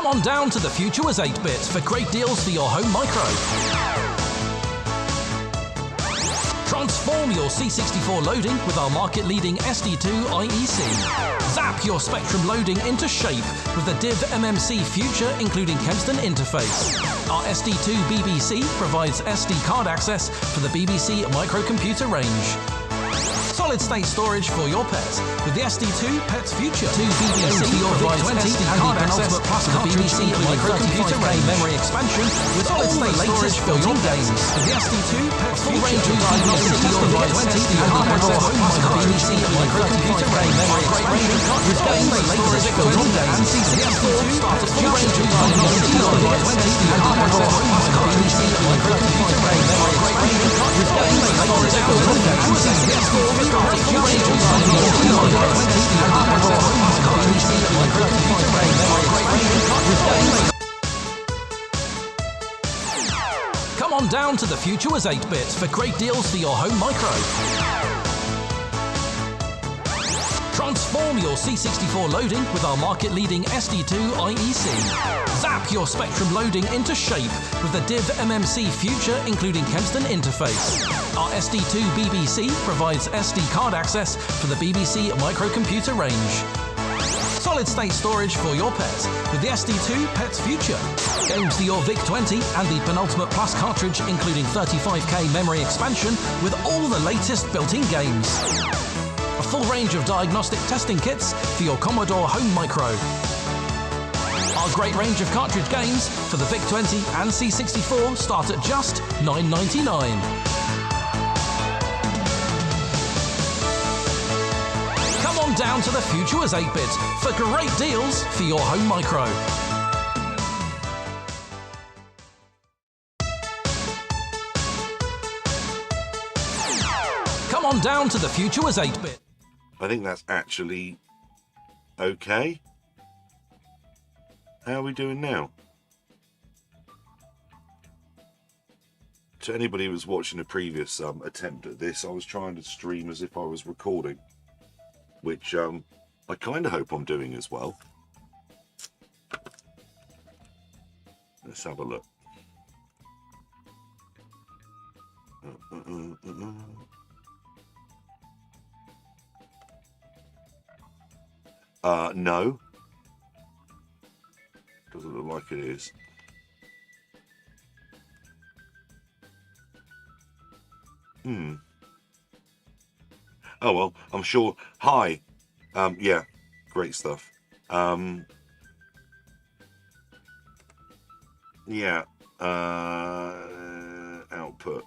Come on down to the future as 8-bit for great deals for your home micro. Transform your C64 loading with our market-leading SD2 IEC. Zap your Spectrum loading into shape with the Div MMC Future including Kempston interface. Our SD2 BBC provides SD card access for the BBC microcomputer range. Solid-state storage for your pet with the SD2 Pets Future. 2 BBC provides SD card access plus the BBC microcomputer range memory expansion with solid-state storage for your games. With the SD2 Pets Future, 2 BBC provides SD card access plus the BBC microcomputer range memory expansion with solid-state storage for your games. The SD2 start at 2 range of diagnostic provides SD card access plus the BBC microcomputer range memory expansion with solid-state storage for your games. Come on down to the future as 8-bit for great deals for your home micro. Transform your C64 loading with our market-leading SD2 IEC. Zap your Spectrum loading into shape with the Div MMC Future including Kempston interface. Our SD2 BBC provides SD card access for the BBC microcomputer range. Solid-state storage for your pet with the SD2 Pets Future. Games for your VIC-20 and the Penultimate Plus cartridge including 35K memory expansion with all the latest built-in games. A full range of diagnostic testing kits for your Commodore Home Micro. Our great range of cartridge games for the VIC-20 and C64 start at just $9.99. Come on down to the future as 8-bit for great deals for your home micro. Come on down to the future as 8-bit. I think that's actually okay. How are we doing now? To anybody who was watching a previous attempt at this, I was trying to stream as if I was recording, which I kind of hope I'm doing as well. Let's have a look. No. Doesn't look like it is. Oh well, I'm sure. Hi. Yeah, great stuff. Yeah. Output.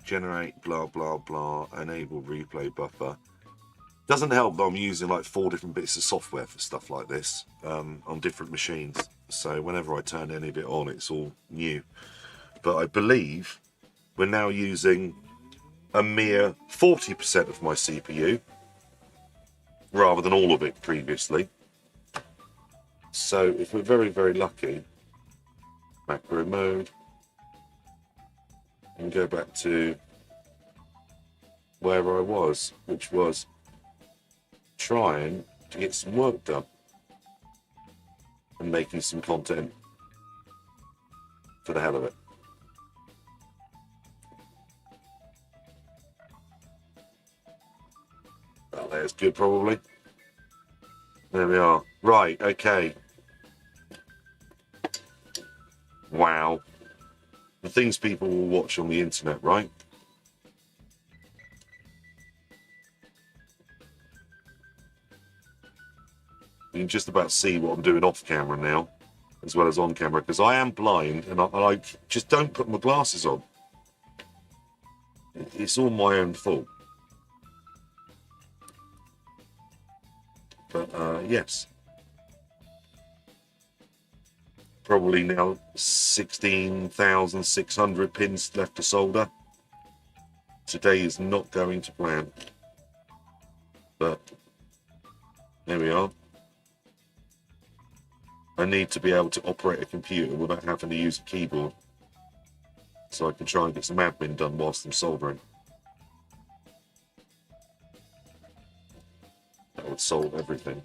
Generate, blah, blah, blah. Enable replay buffer. Doesn't help that I'm using like 4 different bits of software for stuff like this on different machines. So whenever I turn any of it on, it's all new. But I believe we're now using a mere 40% of my CPU rather than all of it previously. So if we're very, very lucky, macro mode, and go back to where I was, which was trying to get some work done and making some content for the hell of it. Well, there's good, probably. There we are. Right, okay. Wow. The things people will watch on the internet, right? You can just about see what I'm doing off camera now, as well as on camera, because I am blind and I just don't put my glasses on. It's all my own fault. But yes. Probably now 16,600 pins left to solder. Today is not going to plan. But there we are. I need to be able to operate a computer without having to use a keyboard, so I can try and get some admin done whilst I'm soldering. That would solve everything.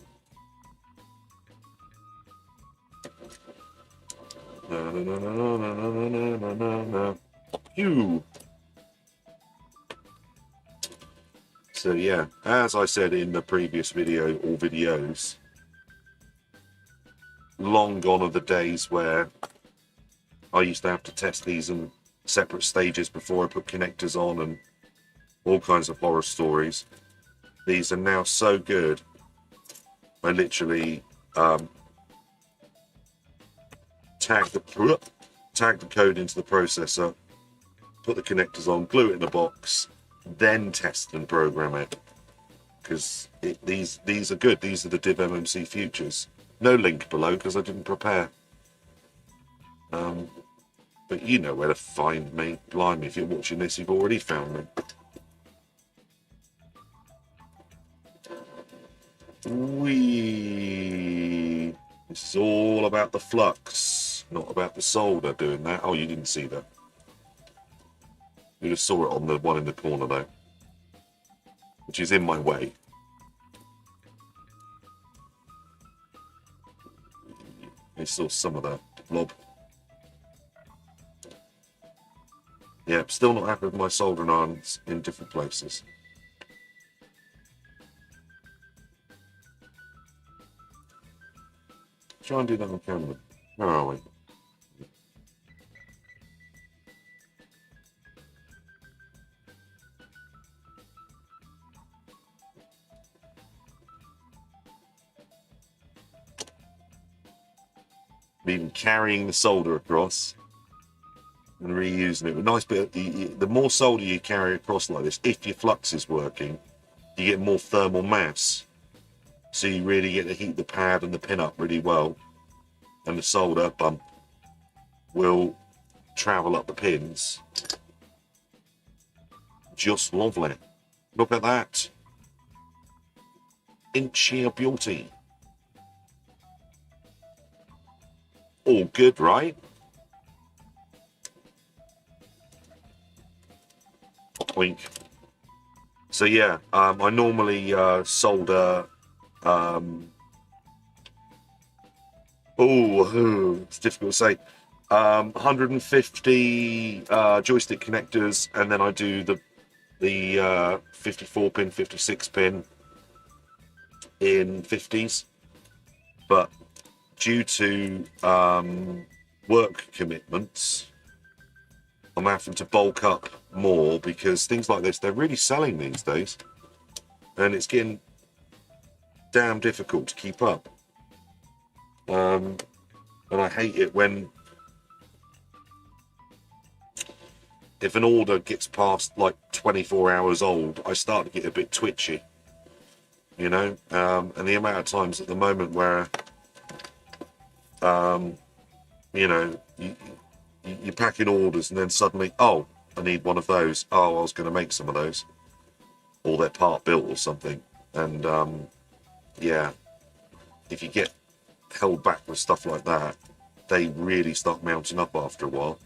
Na, na, na, na, na, na, na, na, na, na. Phew. So yeah, as I said in the previous video or videos, long gone are the days where I used to have to test these in separate stages before I put connectors on and all kinds of horror stories. These are now so good. I literally tag the code into the processor, put the connectors on, glue it in a box, then test and program it. Because these are good. These are the Div MMC Futures. No link below because I didn't prepare. But you know where to find me. Blimey, if you're watching this, you've already found me. Whee! This is all about the flux, not about the solder doing that. Oh, you didn't see that. You just saw it on the one in the corner though, which is in my way. You saw some of that blob. Yeah, still not happy with my soldering irons in different places. Try and do that on camera. Where are we? Even carrying the solder across and reusing it. A nice bit of the more solder you carry across like this, if your flux is working, you get more thermal mass. So you really get to heat the pad and the pin up really well. And the solder bump will travel up the pins. Just lovely. Look at that. Ain't she a beauty? All good, right? Wink. So yeah, I normally solder. It's difficult to say. 150 joystick connectors, and then I do the 54 pin, 56 pin in 50s. But due to work commitments, I'm having to bulk up more because things like this, they're really selling these days, and it's getting damn difficult to keep up. And I hate it when if an order gets past like 24 hours old, I start to get a bit twitchy, you know. And the amount of times at the moment where you know, you're packing orders and then suddenly, oh, I need one of those. Oh, I was going to make some of those, or they're part built or something. And yeah, if you get held back with stuff like that, they really start mounting up after a while.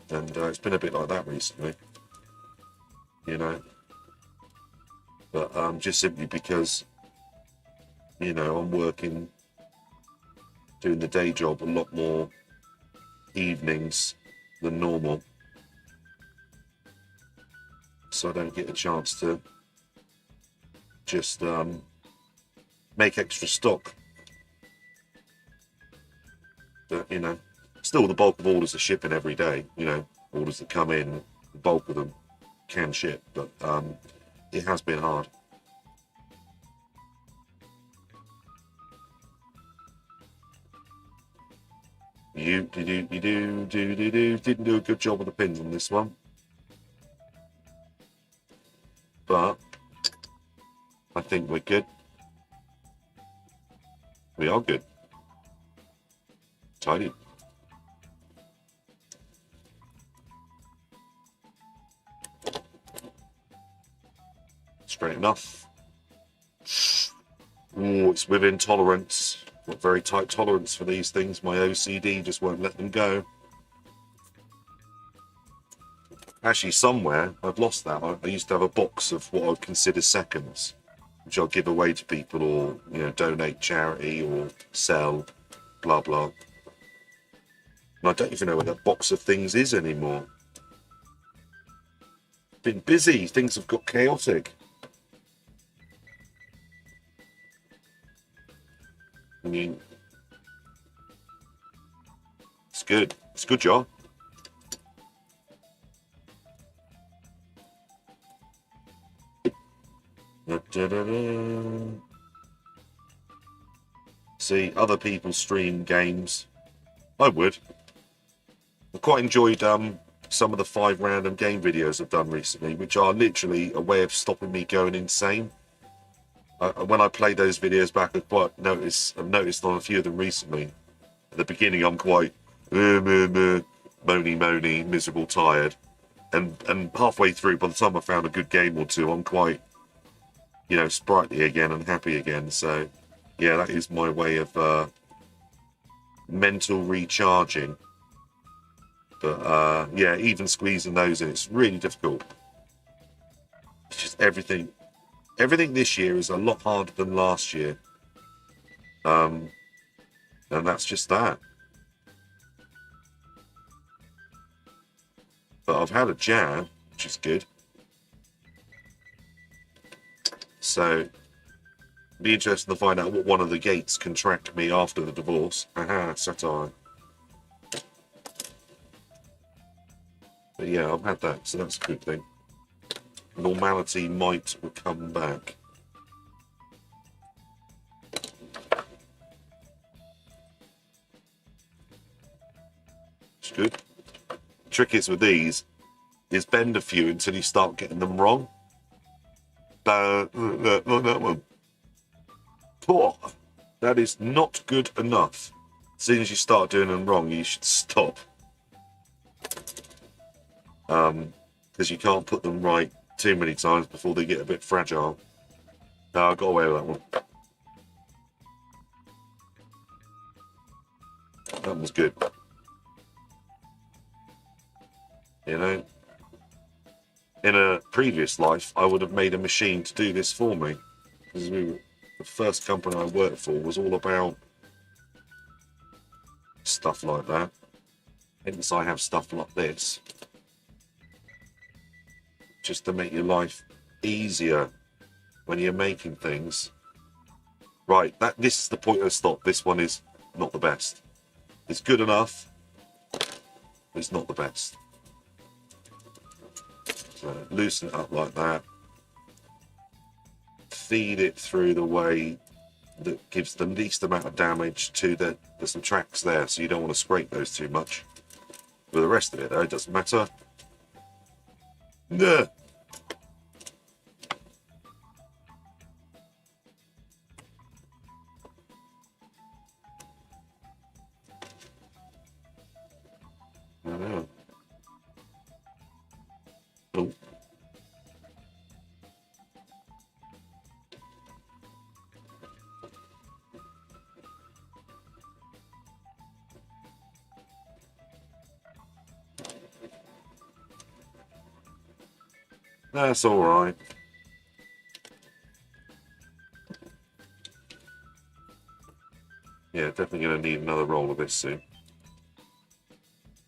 And it's been a bit like that recently, you know. But just simply because, you know, I'm working, doing the day job a lot more evenings than normal, so I don't get a chance to just make extra stock. But you know, still the bulk of orders are shipping every day. You know, orders that come in, the bulk of them can ship, but it has been hard. You didn't do a good job with the pins on this one, but I think we're good. We are good. Tidy. Straight enough. Oh, it's within tolerance. Got very tight tolerance for these things. My OCD just won't let them go. Actually, somewhere I've lost that. I used to have a box of what I would consider seconds, which I'll give away to people, or you know, donate charity or sell, blah blah. And I don't even know where that box of things is anymore. Been busy, things have got chaotic. I mean, it's good. It's a good job. See other people stream games. I would. I quite enjoyed some of the 5 random game videos I've done recently, which are literally a way of stopping me going insane. When I play those videos back, I've noticed on a few of them recently. At the beginning, I'm quite moany, miserable, tired, and halfway through, by the time I found a good game or two, I'm quite, sprightly again and happy again. So, yeah, that is my way of mental recharging. But yeah, even squeezing those in, it's really difficult. It's just everything this year is a lot harder than last year. And that's just that. But I've had a jab, which is good. So, be interesting to find out what one of the gates contract me after the divorce. Aha, satire. But yeah, I've had that, so that's a good thing. Normality might come back. It's good. Trick is with these is bend a few until you start getting them wrong. Look, that one. Oh, that is not good enough. As soon as you start doing them wrong, you should stop. Because you can't put them right too many times before they get a bit fragile. No, I got away with that one. That was good. You know, in a previous life, I would have made a machine to do this for me. Because the first company I worked for was all about stuff like that. Hence, I have stuff like this. Just to make your life easier when you're making things. Right, this is the point of stop. This one is not the best. It's good enough, but it's not the best. So loosen it up like that. Feed it through the way that gives the least amount of damage to there's some tracks there, so you don't want to scrape those too much. But the rest of it, though, it doesn't matter. No. I know. Oh. That's all right. Yeah, definitely going to need another roll of this soon.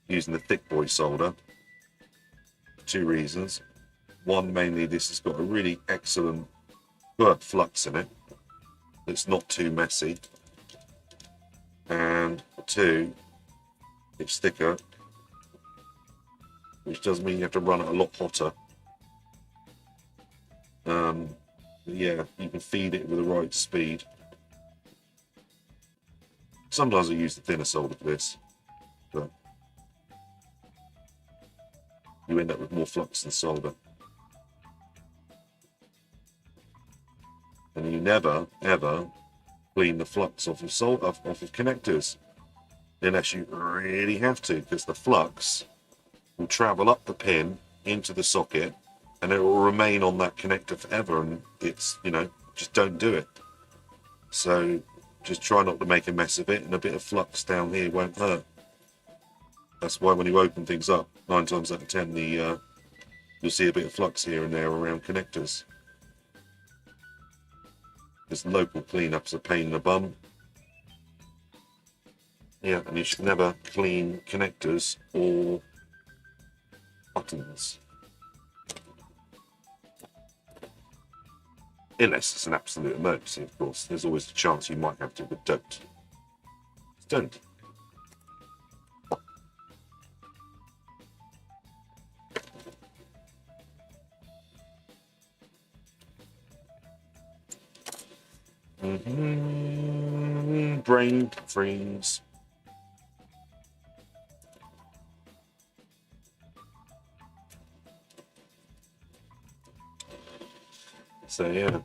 Using the thick boy solder. 2 reasons. One, mainly this has got a really excellent flux in it. It's not too messy. And 2, it's thicker. Which does mean you have to run it a lot hotter. Yeah, you can feed it with the right speed. Sometimes I use the thinner solder for this, but you end up with more flux than solder. And you never, ever clean the flux off of connectors, unless you really have to, because the flux will travel up the pin into the socket, and it will remain on that connector forever, and it's, just don't do it. So just try not to make a mess of it, and a bit of flux down here won't hurt. That's why when you open things up, 9 times out of 10, you'll see a bit of flux here and there around connectors. This local cleanup's a pain in the bum. Yeah, and you should never clean connectors or buttons. Unless it's an absolute emergency, of course. There's always a chance you might have to, but don't. Just don't. Brain freeze. So yeah.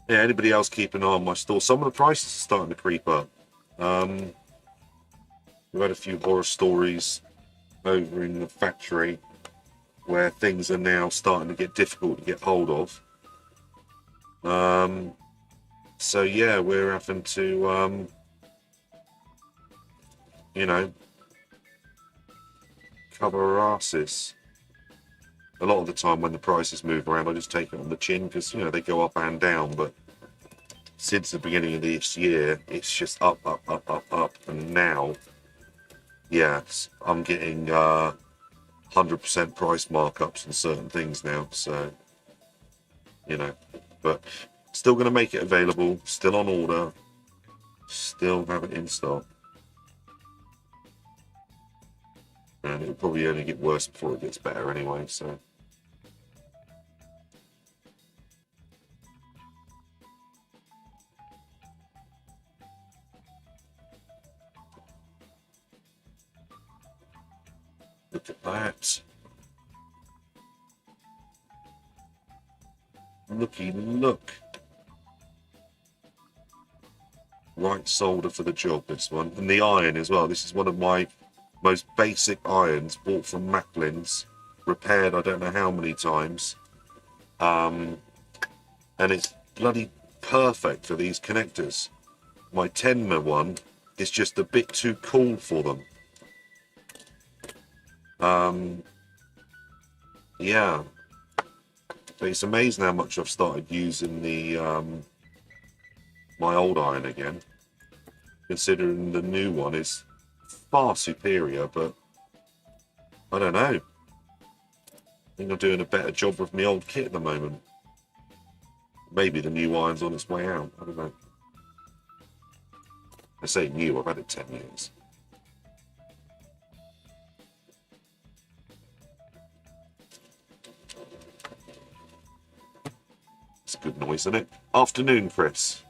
Anybody else keep an eye on my store? Some of the prices are starting to creep up. We've had a few horror stories over in the factory where things are now starting to get difficult to get hold of. So yeah, we're having to, you know, cover our asses. A lot of the time when the prices move around, I just take it on the chin because, you know, they go up and down. But since the beginning of this year, it's just up, up, up, up, up. And now, yeah, I'm getting 100% price markups on certain things now. So, you know, but still going to make it available, still on order, still have it in stock. And it'll probably only get worse before it gets better anyway, so. Look at that. Looky, look. Right solder for the job, this one. And the iron as well. This is one of my most basic irons, bought from Macklin's, repaired I don't know how many times. And it's bloody perfect for these connectors. My Tenma one is just a bit too cool for them. Yeah, but it's amazing how much I've started using the my old iron again, considering the new one is far superior. But I don't know, I think I'm doing a better job with my old kit at the moment. Maybe the new iron's on its way out, I don't know. I say new, I've had it 10 years. It's a good noise, isn't it? Afternoon, Chris.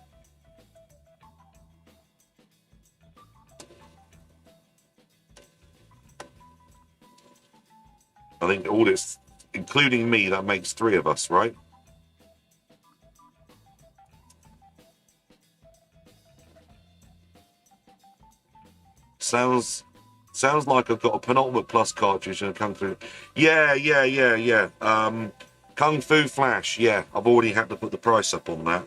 I think all this, including me, that makes 3 of us, right? Sounds like I've got a penultimate plus cartridge and a Kung Fu. Yeah. Kung Fu Flash. Yeah, I've already had to put the price up on that.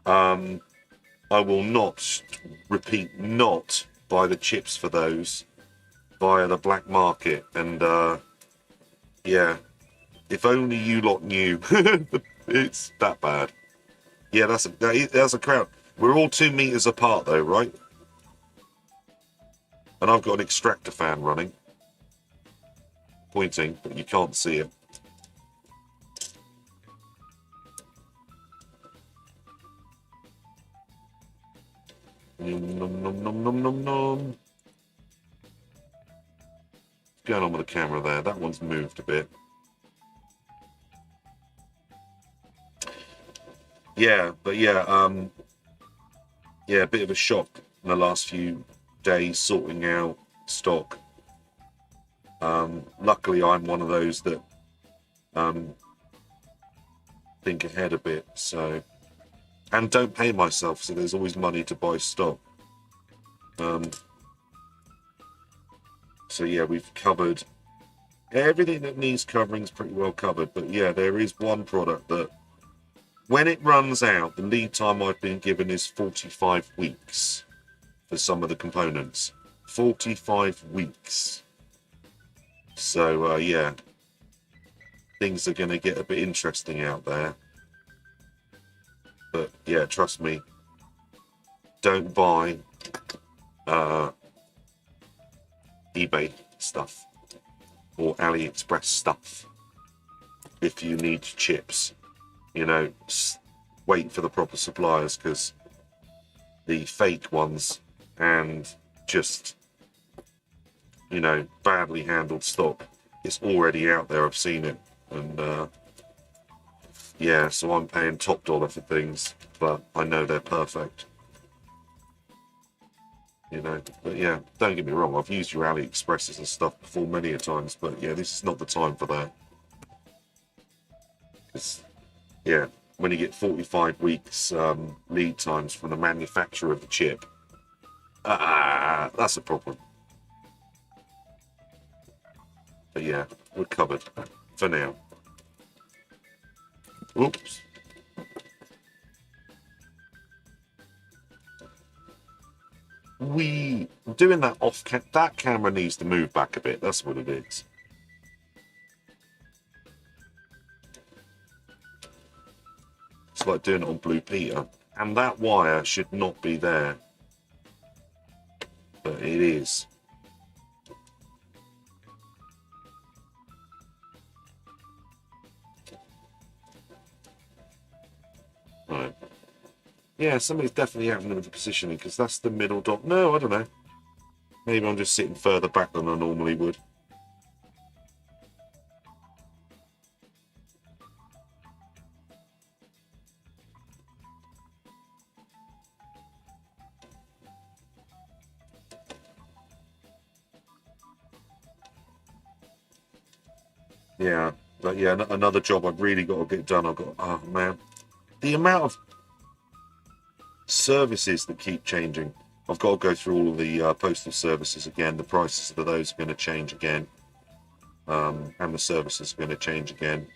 I will not, repeat, not buy the chips for those via the black market. And yeah, if only you lot knew. It's that bad. Yeah, that's a crowd. We're all 2 meters apart though, right? And I've got an extractor fan running, pointing, but you can't see it. Nom, nom, nom, nom, nom, nom, nom. What's going on with the camera there? That one's moved a bit. Yeah, but yeah, yeah, a bit of a shock in the last few days sorting out stock. Luckily, I'm one of those that think ahead a bit, so, and don't pay myself, so there's always money to buy stock. So yeah, we've covered everything that needs covering's pretty well covered, but yeah, there is one product that when it runs out, the lead time I've been given is 45 weeks for some of the components. 45 weeks. So yeah, things are going to get a bit interesting out there. But yeah, trust me, don't buy uh, eBay stuff or AliExpress stuff. If you need chips, you know, wait for the proper suppliers, because the fake ones and just, you know, badly handled stock, it's already out there. I've seen it. And yeah, so I'm paying top dollar for things, but I know they're perfect. You know, but yeah, don't get me wrong, I've used your AliExpresses and stuff before many a times, but yeah, this is not the time for that. It's, yeah, when you get 45 weeks lead times from the manufacturer of the chip, that's a problem. But yeah, we're covered for now. Oops. We doing that off that camera needs to move back a bit. That's what it is. It's like doing it on Blue Peter, and that wire should not be there, but it is. Right. Yeah, something's definitely happening with the positioning, because that's the middle dot. No, I don't know. Maybe I'm just sitting further back than I normally would. Yeah, but yeah, another job I've really got to get done. I've got, oh man, the amount of services that keep changing. I've got to go through all of the postal services again. The prices of those are going to change again, and the services are going to change again.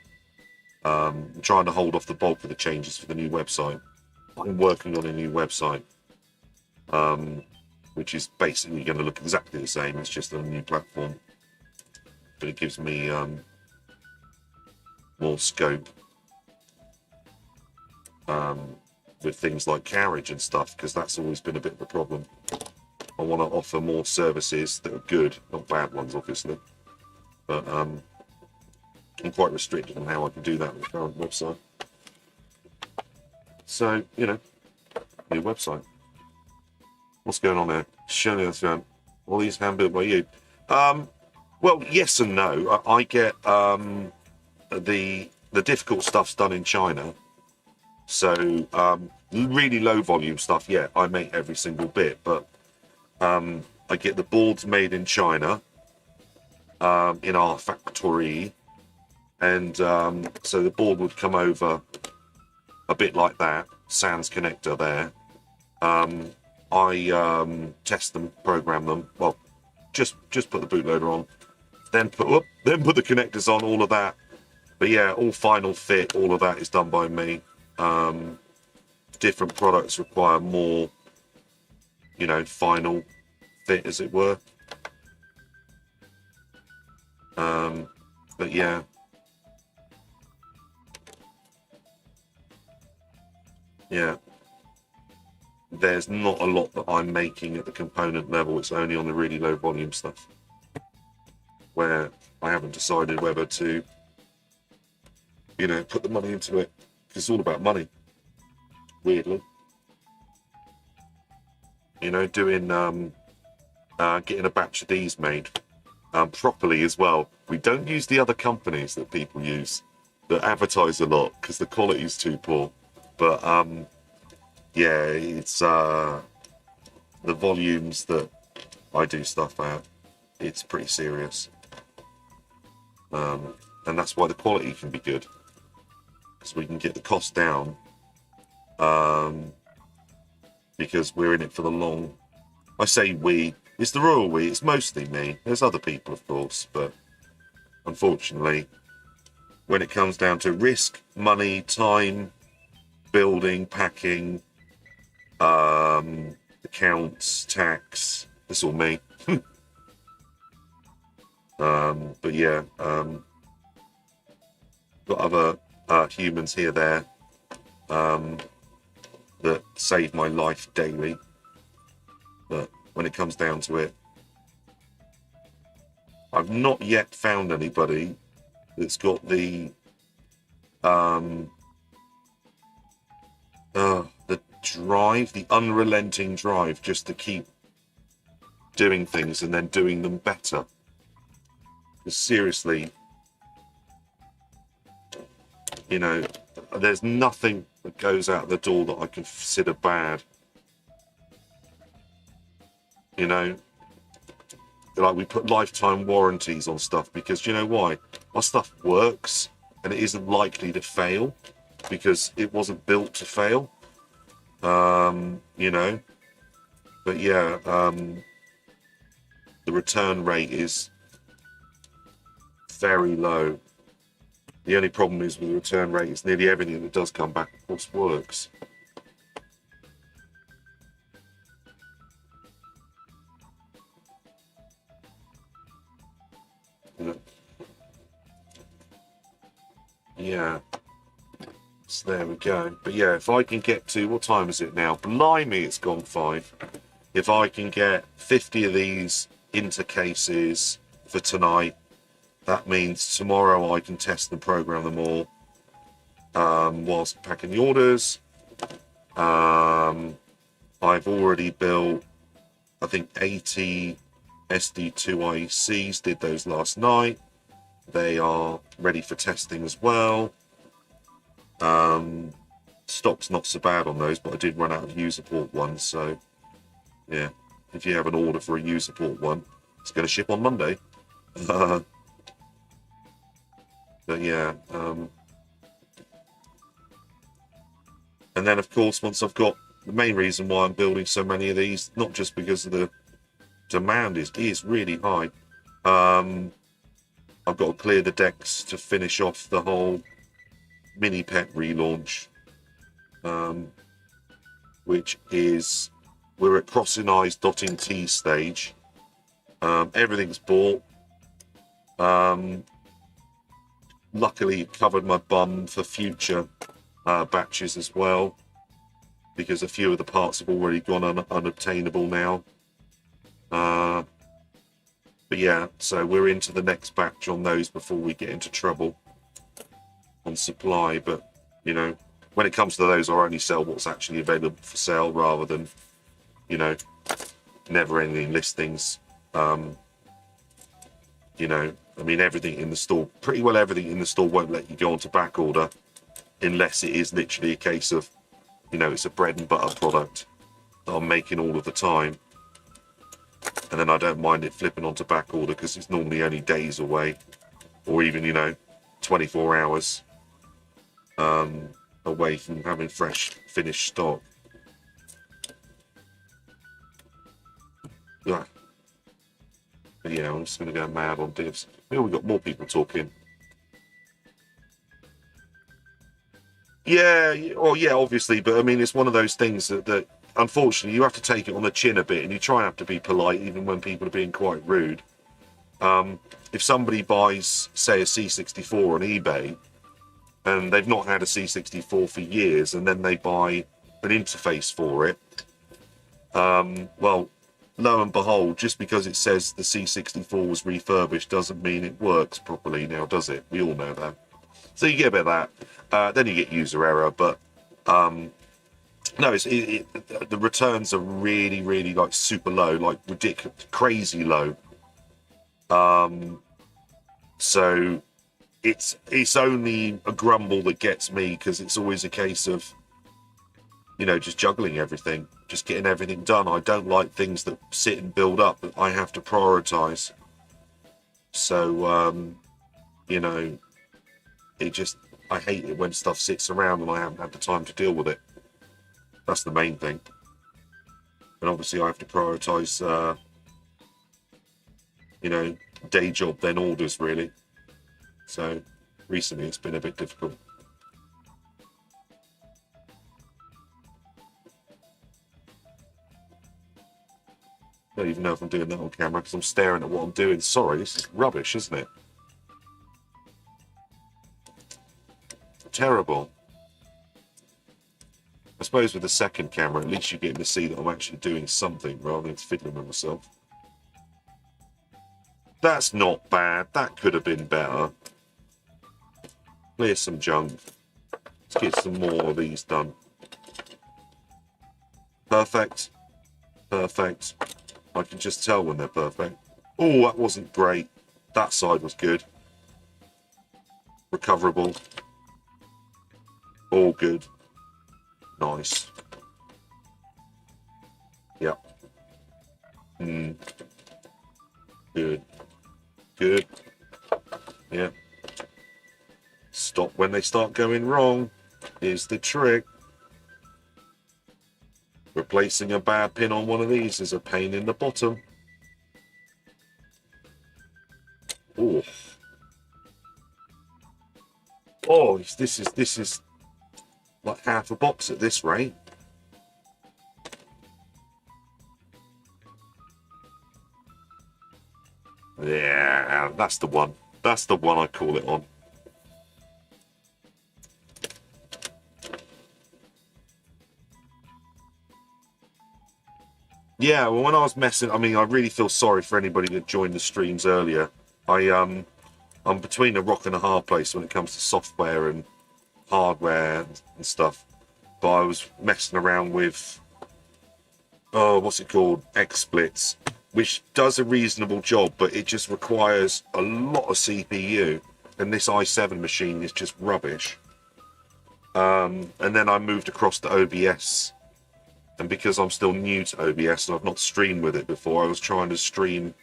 I'm trying to hold off the bulk of the changes for the new website. I'm working on a new website, which is basically going to look exactly the same. It's just a new platform, but it gives me more scope with things like carriage and stuff, because that's always been a bit of a problem. I want to offer more services that are good, not bad ones, obviously, but I'm quite restricted on how I can do that with the current website. So, you know, new website. What's going on there? Surely that's going, all these hand-built by you. Well, yes and no. I get the difficult stuff's done in China. So really low volume stuff, yeah, I make every single bit, but I get the boards made in China, in our factory, and so the board would come over a bit like that, sans connector there. I test them, program them, well, just put the bootloader on, then put the connectors on, all of that. But yeah, all final fit, all of that is done by me. Different products require more, you know, final fit, as it were. But yeah, there's not a lot that I'm making at the component level. It's only on the really low volume stuff where I haven't decided whether to, you know, put the money into it. It's all about money, weirdly. You know, doing getting a batch of these made properly as well. We don't use the other companies that people use that advertise a lot because the quality is too poor. But yeah, it's the volumes that I do stuff at, it's pretty serious, and that's why the quality can be good. So we can get the cost down, because we're in it for the long. I say we, it's the royal we, it's mostly me. There's other people, of course, but unfortunately, when it comes down to risk, money, time, building, packing, accounts, tax, it's all me. But yeah, got other humans here, there, that save my life daily. But when it comes down to it. I've not yet found anybody that's got the drive, the unrelenting drive, just to keep doing things and then doing them better. Because seriously, you know, there's nothing that goes out the door that I consider bad. You know, like we put lifetime warranties on stuff because, you know why? Our stuff works and it isn't likely to fail because it wasn't built to fail. You know, but yeah, the return rate is very low. The only problem is with the return rate is nearly everything that does come back, of course, works. Yeah. So there we go. But yeah, if I can get to, what time is it now? Blimey, it's gone 5. If I can get 50 of these into cases for tonight, that means tomorrow I can test and program them all whilst packing the orders. I've already built, I think, 80 SD2 IECs, did those last night. They are ready for testing as well. Stock's not so bad on those, but I did run out of user port ones, so yeah, if you have an order for a user port one, it's going to ship on Monday. But yeah, and then of course, once I've got the main reason why I'm building so many of these, not just because of the demand is really high. I've got to clear the decks to finish off the whole mini pet relaunch, which is, we're at crossing I's, dotting T's stage. Everything's bought. Luckily covered my bum for future batches as well, because a few of the parts have already gone unobtainable now. But yeah, so we're into the next batch on those before we get into trouble on supply. But you know, when it comes to those, I only sell what's actually available for sale rather than, you know, never ending listings. You know, I mean, everything in the store, pretty well everything in the store won't let you go onto back order unless it is literally a case of, you know, it's a bread and butter product that I'm making all of the time. And then I don't mind it flipping onto back order because it's normally only days away, or even, you know, 24 hours away from having fresh finished stock. Yeah. But yeah, I'm just going to go mad on divs. Maybe we've got more people talking. Yeah, well, yeah, obviously, but I mean, it's one of those things that unfortunately you have to take it on the chin a bit, and you try and have to be polite even when people are being quite rude. If somebody buys, say, a C64 on eBay, and they've not had a C64 for years, and then they buy an interface for it, well, lo and behold, just because it says the C64 was refurbished doesn't mean it works properly now, does it? We all know that. So you get a bit of that. Then you get user error, but no, the returns are really, really like super low, like ridiculous, crazy low. So it's only a grumble that gets me, because it's always a case of, you know, just juggling everything, just getting everything done. I don't like things that sit and build up. I have to prioritize. So, you know, I hate it when stuff sits around and I haven't had the time to deal with it. That's the main thing. And obviously I have to prioritize, you know, day job, then orders, really. So recently it's been a bit difficult. I don't even know if I'm doing that on camera because I'm staring at what I'm doing. Sorry, this is rubbish, isn't it? Terrible. suppose with the second camera, at least you're getting to see that I'm actually doing something rather than fiddling with myself. That's not bad. That could have been better. Clear some junk. Let's get some more of these done. Perfect. Perfect. I can just tell when they're perfect. Oh, that wasn't great. That side was good. Recoverable. All good. Nice. Yep. Good. Good. Yeah. Stop when they start going wrong is the trick. Replacing a bad pin on one of these is a pain in the bottom. Oh. Oh, this is like half a box at this rate. Yeah, that's the one. That's the one I call it on. Yeah, well, when I was messing, I mean, I really feel sorry for anybody that joined the streams earlier. I'm between a rock and a hard place when it comes to software and hardware and stuff. But I was messing around with, what's it called? XSplits, which does a reasonable job, but it just requires a lot of CPU. And this i7 machine is just rubbish. And then I moved across to OBS. And because I'm still new to OBS and I've not streamed with it before, I was trying to stream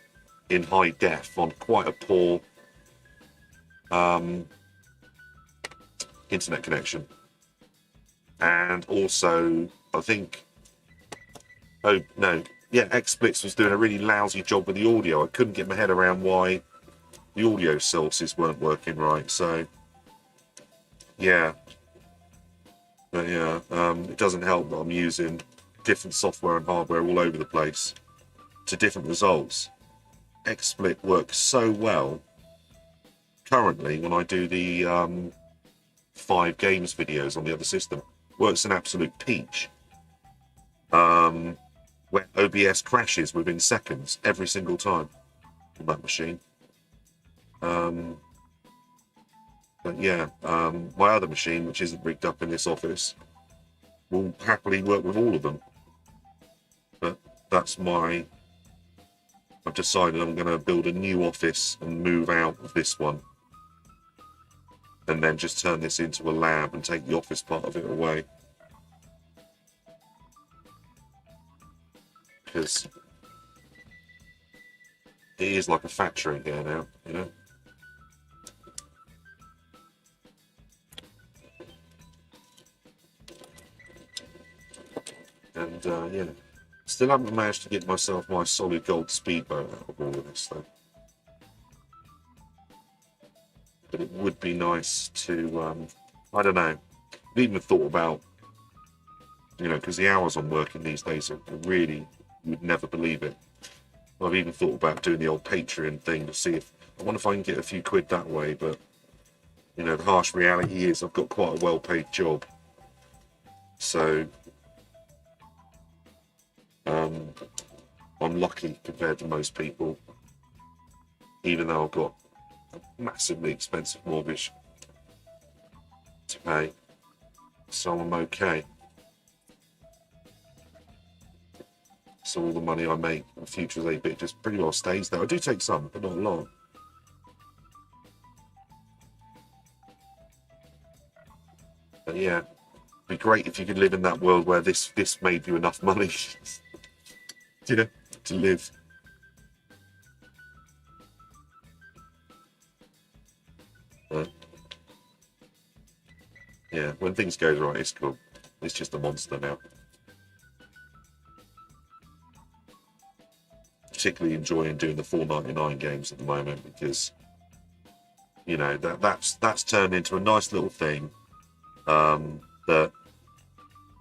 in high def on quite a poor internet connection. And also, I think, XSplits was doing a really lousy job with the audio. I couldn't get my head around why the audio sources weren't working right. So, yeah. But yeah, it doesn't help that I'm using different software and hardware all over the place to different results. XSplit works so well currently when I do the 5 games videos on the other system. Works an absolute peach. Where OBS crashes within seconds every single time on that machine. But yeah, my other machine, which isn't rigged up in this office, will happily work with all of them. But that's I've decided I'm going to build a new office and move out of this one. And then just turn this into a lab and take the office part of it away. Because it is like a factory here now, you know? And yeah, still haven't managed to get myself my solid gold speedboat out of all of this though. But it would be nice to, I don't know, I've even thought about, you know, because the hours I'm working these days are really, you would never believe it. I've even thought about doing the old Patreon thing to see if, I wonder if I can get a few quid that way, but, you know, the harsh reality is I've got quite a well-paid job. So, I'm lucky compared to most people, even though I've got a massively expensive mortgage to pay, so I'm okay. So all the money I make in future as 8-bit just pretty well stays there. I do take some, but not a lot. But yeah, it'd be great if you could live in that world where this made you enough money, you know, to live. Yeah, when things go right, it's cool. It's just a monster now. Particularly enjoying doing the $4.99 games at the moment because, you know, that's turned into a nice little thing that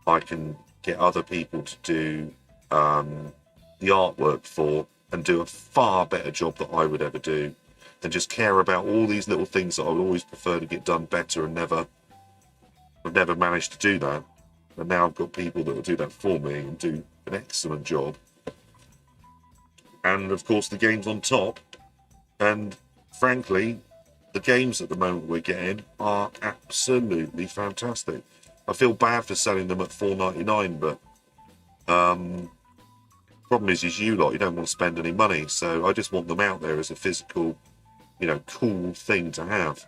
I can get other people to do the artwork for and do a far better job than I would ever do, than just care about all these little things that I would always prefer to get done better and I've never managed to do that. And now I've got people that will do that for me and do an excellent job. And of course the game's on top. And frankly, the games at the moment we're getting are absolutely fantastic. I feel bad for selling them at $4.99, but problem is you lot, you don't want to spend any money, so I just want them out there as a physical, cool thing to have.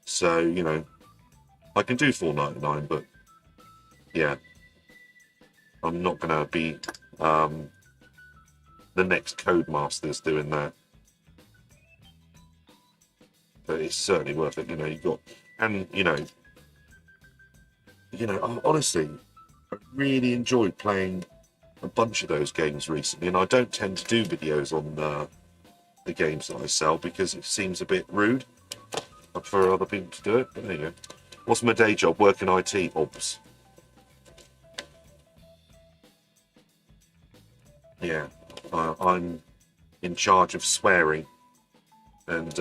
So, I can do $4.99, but yeah, I'm not going to be the next Codemasters doing that. But it's certainly worth it, you've got, and honestly, I really enjoyed playing a bunch of those games recently, and I don't tend to do videos on the games that I sell because it seems a bit rude for other people to do it, but there you go. What's my day job? Work in IT, obs. Yeah, I'm in charge of swearing and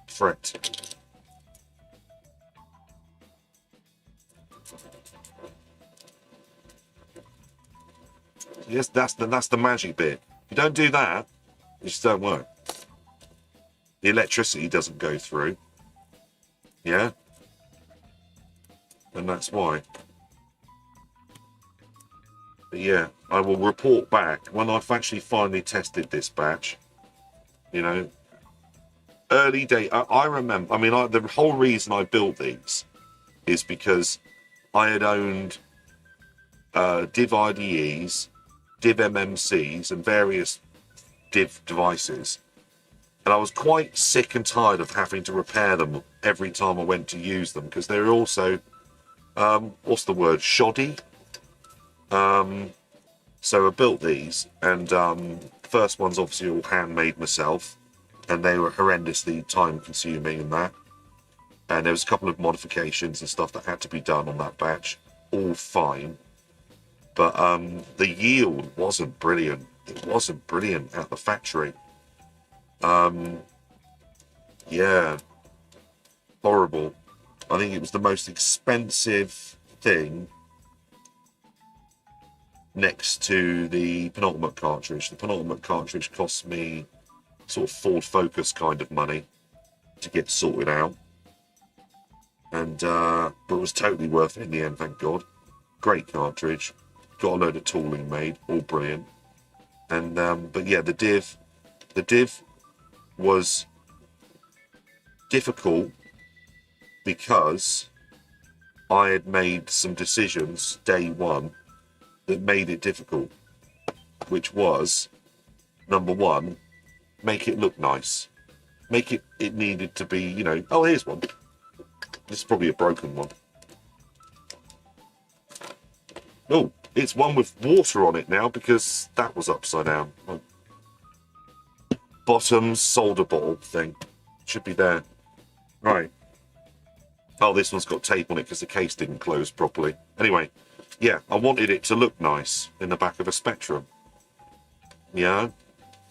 threat. Yes, that's the magic bit. If you don't do that, it just don't work. The electricity doesn't go through. Yeah? And that's why. But yeah, I will report back when I've actually finally tested this batch. Early day. I remember, the whole reason I built these is because I had owned div IDEs, div MMCs, and various div devices. And I was quite sick and tired of having to repair them every time I went to use them because they were also, what's the word, shoddy. So I built these, and first ones obviously all handmade myself, and they were horrendously time consuming and that. And there was a couple of modifications and stuff that had to be done on that batch, all fine. But the yield wasn't brilliant. It wasn't brilliant at the factory. Yeah, horrible. I think it was the most expensive thing next to the penultimate cartridge. The penultimate cartridge cost me sort of Ford Focus kind of money to get sorted out, and but it was totally worth it in the end, thank God. Great cartridge, got a load of tooling made, all brilliant. And but yeah, the div was difficult because I had made some decisions day one that made it difficult, which was, number one, make it look nice. It needed to be, oh, here's one. This is probably a broken one. Oh, it's one with water on it now because that was upside down. Oh. Bottom solder bottle thing. Should be there. Right. Oh, this one's got tape on it because the case didn't close properly. Anyway, yeah, I wanted it to look nice in the back of a Spectrum. Yeah,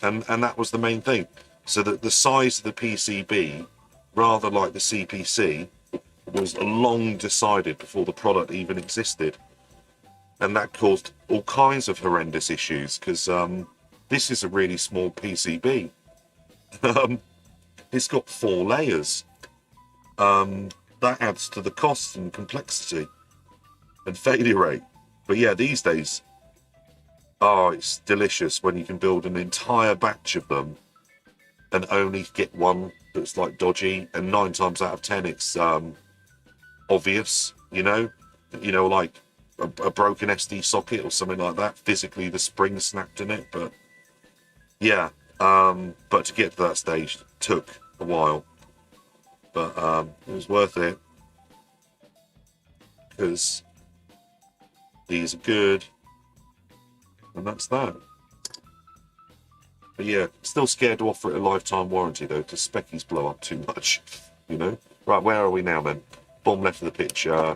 and that was the main thing. So that the size of the PCB, rather like the CPC, was long decided before the product even existed. And that caused all kinds of horrendous issues because this is a really small PCB. It's got 4 layers. That adds to the cost and complexity and failure rate. But yeah, these days, it's delicious when you can build an entire batch of them and only get one that's like dodgy, and 9 times out of 10 it's obvious, like a broken SD socket or something like that. Physically the spring snapped in it, but yeah, but to get to that stage took a while. But it was worth it because these are good, and that's that. But yeah, still scared to offer it a lifetime warranty though, because speckies blow up too much, Right, where are we now then? Bottom left of the picture.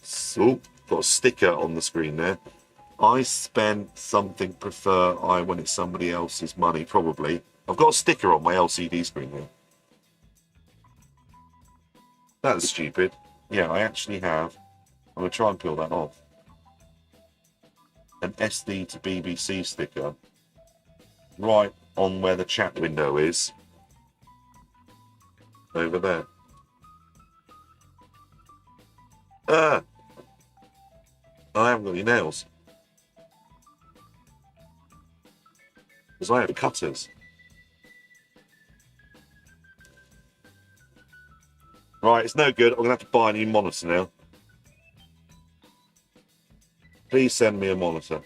So, got a sticker on the screen there. I spent something, prefer I when it's somebody else's money, probably. I've got a sticker on my LCD screen here. That's stupid. Yeah, I actually have. I'm going to try and peel that off. an SD to BBC sticker right on where the chat window is, over there. I haven't got any nails. Because I have cutters. Right, it's no good. I'm going to have to buy a new monitor now. Please send me a monitor.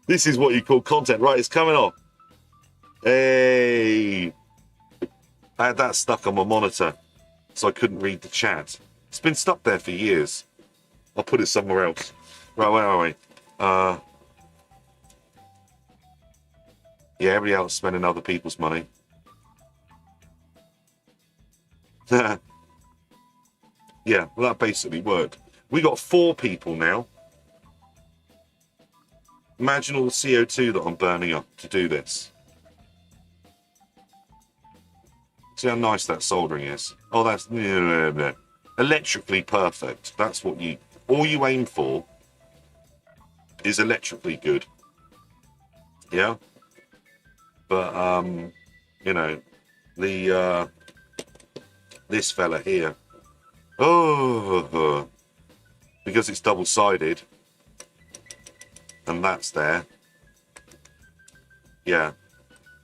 This is what you call content. Right, it's coming off. Hey! I had that stuck on my monitor, so I couldn't read the chat. It's been stuck there for years. I'll put it somewhere else. Right, where are we? Yeah, everybody else spending other people's money. Yeah, well, that basically worked. We got 4 people now. Imagine all the CO2 that I'm burning up to do this. See how nice that soldering is? Oh, that's electrically perfect. That's what all you aim for is electrically good. Yeah? But, you know, this fella here, because it's double-sided, and that's there. Yeah.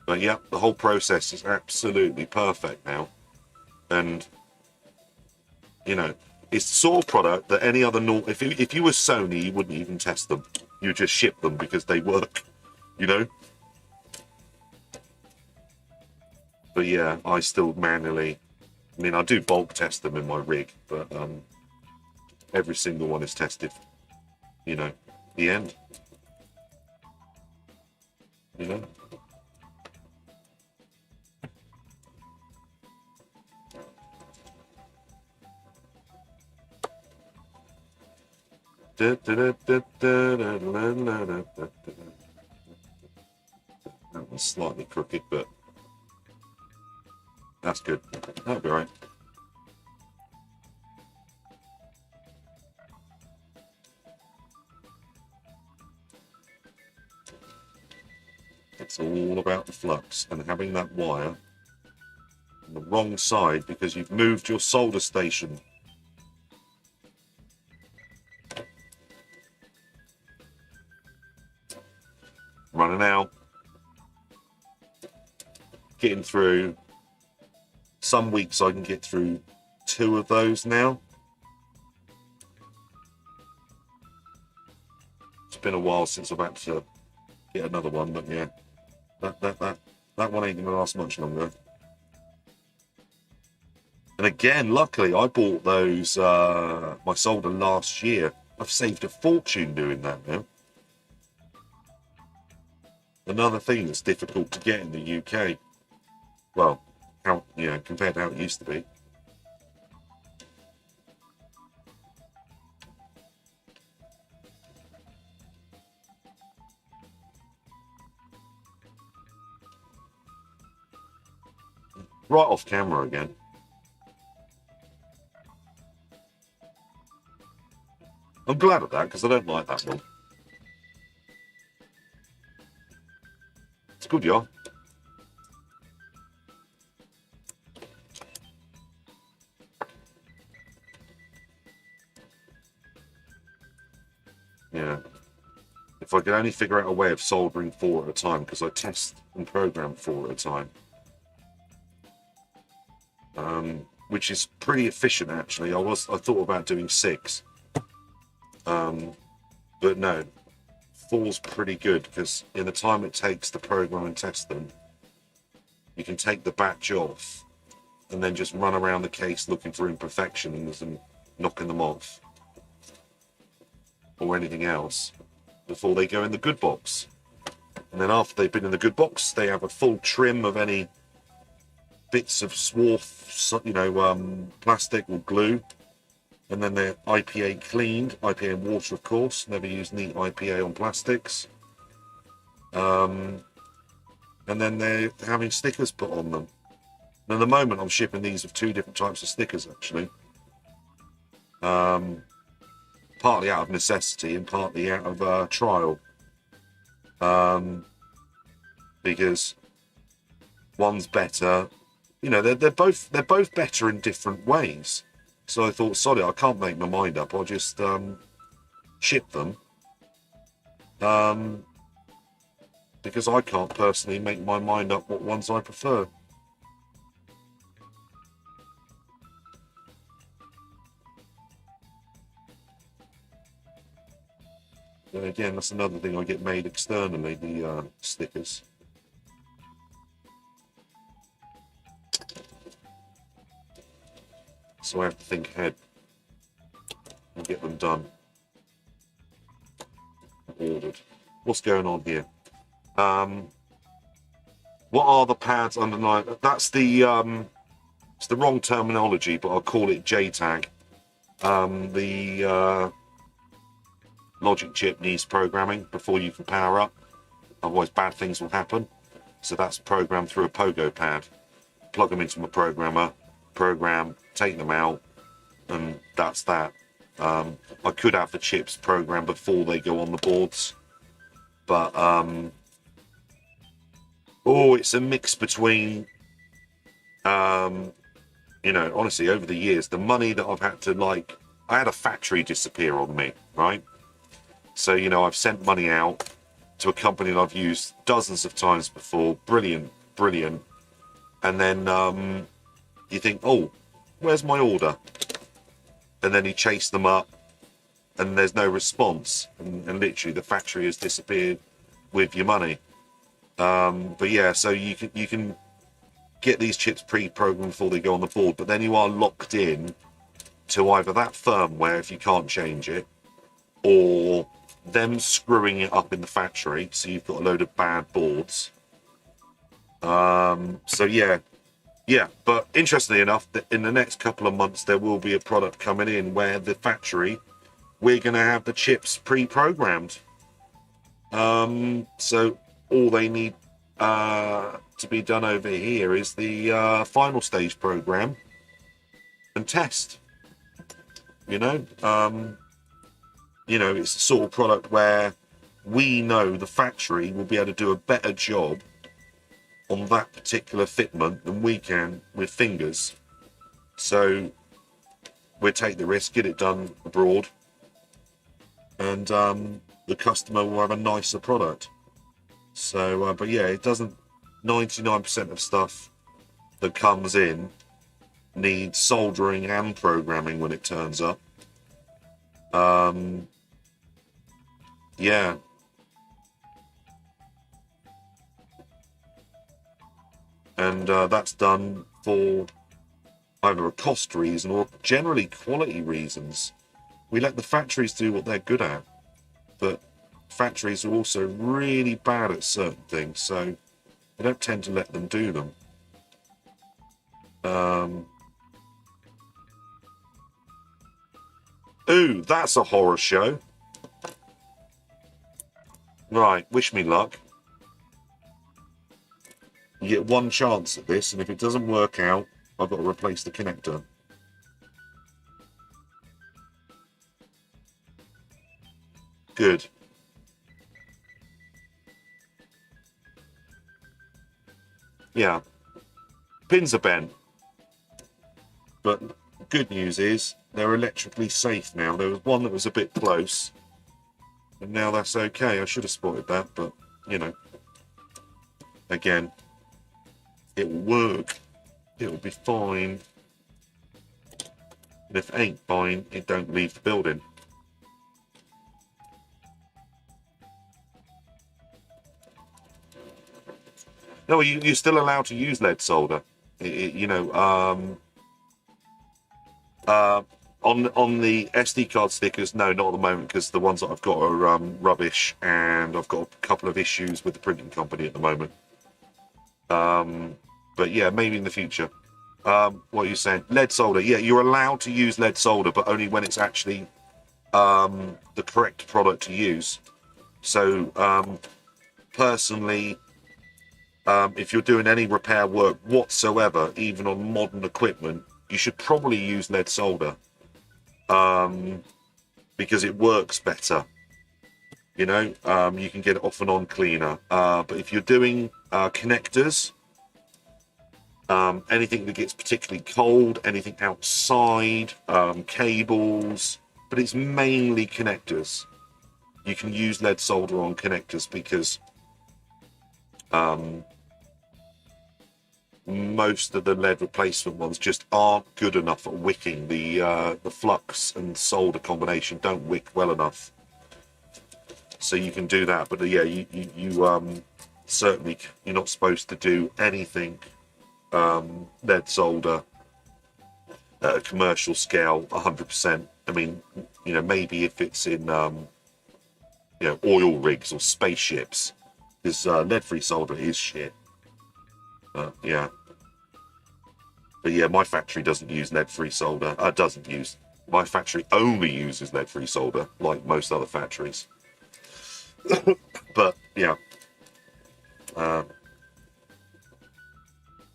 But yeah, the whole process is absolutely perfect now. And, you know, it's the sort of product that any other if you were Sony, you wouldn't even test them. You would just ship them because they work, you know? But yeah, I still manually, I mean, I do bulk test them in my rig, but every single one is tested, you know, the end. You know? That was slightly crooked, but that's good. That'll be right. It's all about the flux and having that wire on the wrong side because you've moved your solder station. Running out. Getting through. Some weeks I can get through 2 of those now. It's been a while since I've had to get another one, but yeah. That one ain't gonna last much longer. And again, luckily I bought those my solder last year. I've saved a fortune doing that now. Another thing that's difficult to get in the UK. Well, compared to how it used to be. Right off camera again. I'm glad of that because I don't like that one. It's good, y'all. Yeah. If I could only figure out a way of soldering 4 at a time, because I test and program 4 at a time. Which is pretty efficient, actually. I thought about doing 6. But no. 4's pretty good, because in the time it takes to program and test them, you can take the batch off, and then just run around the case looking for imperfections and knocking them off. Or anything else before they go in the good box. And then after they've been in the good box, they have a full trim of any bits of swarf, plastic or glue. And then they're IPA cleaned, IPA and water, of course. Never use neat IPA on plastics. And and then they're having stickers put on them. And at the moment, I'm shipping these with 2 different types of stickers, actually. Partly out of necessity and partly out of trial. Because one's better, you know, they're both better in different ways. So I thought, sorry, I can't make my mind up. I'll just ship them. Because I can't personally make my mind up what ones I prefer. And again, that's another thing I get made externally, the stickers. So I have to think ahead and get them done. Ordered. What's going on here? What are the pads underlying? That's the it's the wrong terminology, but I'll call it JTAG. The logic chip needs programming before you can power up, otherwise bad things will happen. So that's programmed through a pogo pad. Plug them into my programmer, program, take them out, and that's that. I could have the chips programmed before they go on the boards, but it's a mix between you know, honestly, over the years, the money that I've had to, like, I had a factory disappear on me, right? So, you know, I've sent money out to a company that I've used dozens of times before. Brilliant. And then you think, oh, where's my order? And then you chase them up and there's no response. And literally the factory has disappeared with your money. But yeah, so you can get these chips pre-programmed before they go on the board, but then you are locked in to either that firmware if you can't change it, or them screwing it up in the factory, so you've got a load of bad boards. So yeah, but interestingly enough, in the next couple of months there will be a product coming in where the factory, we're going to have the chips pre-programmed. So all they need to be done over here is the final stage program and test. You know, it's the sort of product where we know the factory will be able to do a better job on that particular fitment than we can with fingers. So we'll take the risk, get it done abroad, and the customer will have a nicer product. So, but yeah, it doesn't. 99% of stuff that comes in needs soldering and programming when it turns up. Yeah. And that's done for either a cost reason or generally quality reasons. We let the factories do what they're good at, but factories are also really bad at certain things, so we don't tend to let them do them. Ooh, that's a horror show. Right, wish me luck. You get one chance at this, and if it doesn't work out, I've got to replace the connector. Good. Yeah. Pins are bent. But good news is they're electrically safe now. There was one that was a bit close, and now that's okay. I should have spotted that, but, you know, again, it will work. It will be fine. And if it ain't fine, it don't leave the building. No, you're still allowed to use lead solder. On the SD card stickers, no, not at the moment, because the ones that I've got are rubbish, and I've got a couple of issues with the printing company at the moment. But yeah, maybe in the future. What are you saying? Lead solder. Yeah, you're allowed to use lead solder, but only when it's actually the correct product to use. So personally, if you're doing any repair work whatsoever, even on modern equipment, you should probably use lead solder, because it works better. You know, you can get it off and on cleaner. But if you're doing connectors, anything that gets particularly cold, anything outside, cables, but it's mainly connectors. You can use lead solder on connectors because most of the lead replacement ones just aren't good enough at wicking. The flux and solder combination don't wick well enough. So you can do that, but yeah, you certainly, you're not supposed to do anything lead solder at a commercial scale 100%. I mean, you know, maybe if it's in you know, oil rigs or spaceships, because lead-free solder is shit. Yeah, but yeah, my factory doesn't use lead-free solder. My factory only uses lead-free solder, like most other factories. But yeah,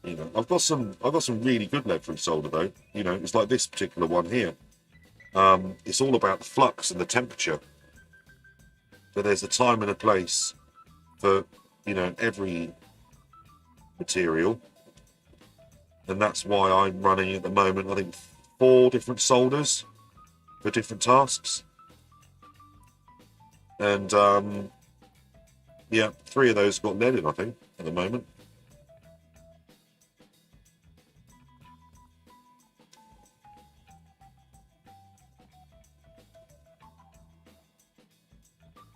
you know, I've got some really good lead-free solder though. You know, it's like this particular one here. It's all about the flux and the temperature. So there's a time and a place for, you know, every material, and that's why I'm running at the moment, I think, 4 different solders for different tasks. And yeah, 3 of those got lead in, I think, at the moment.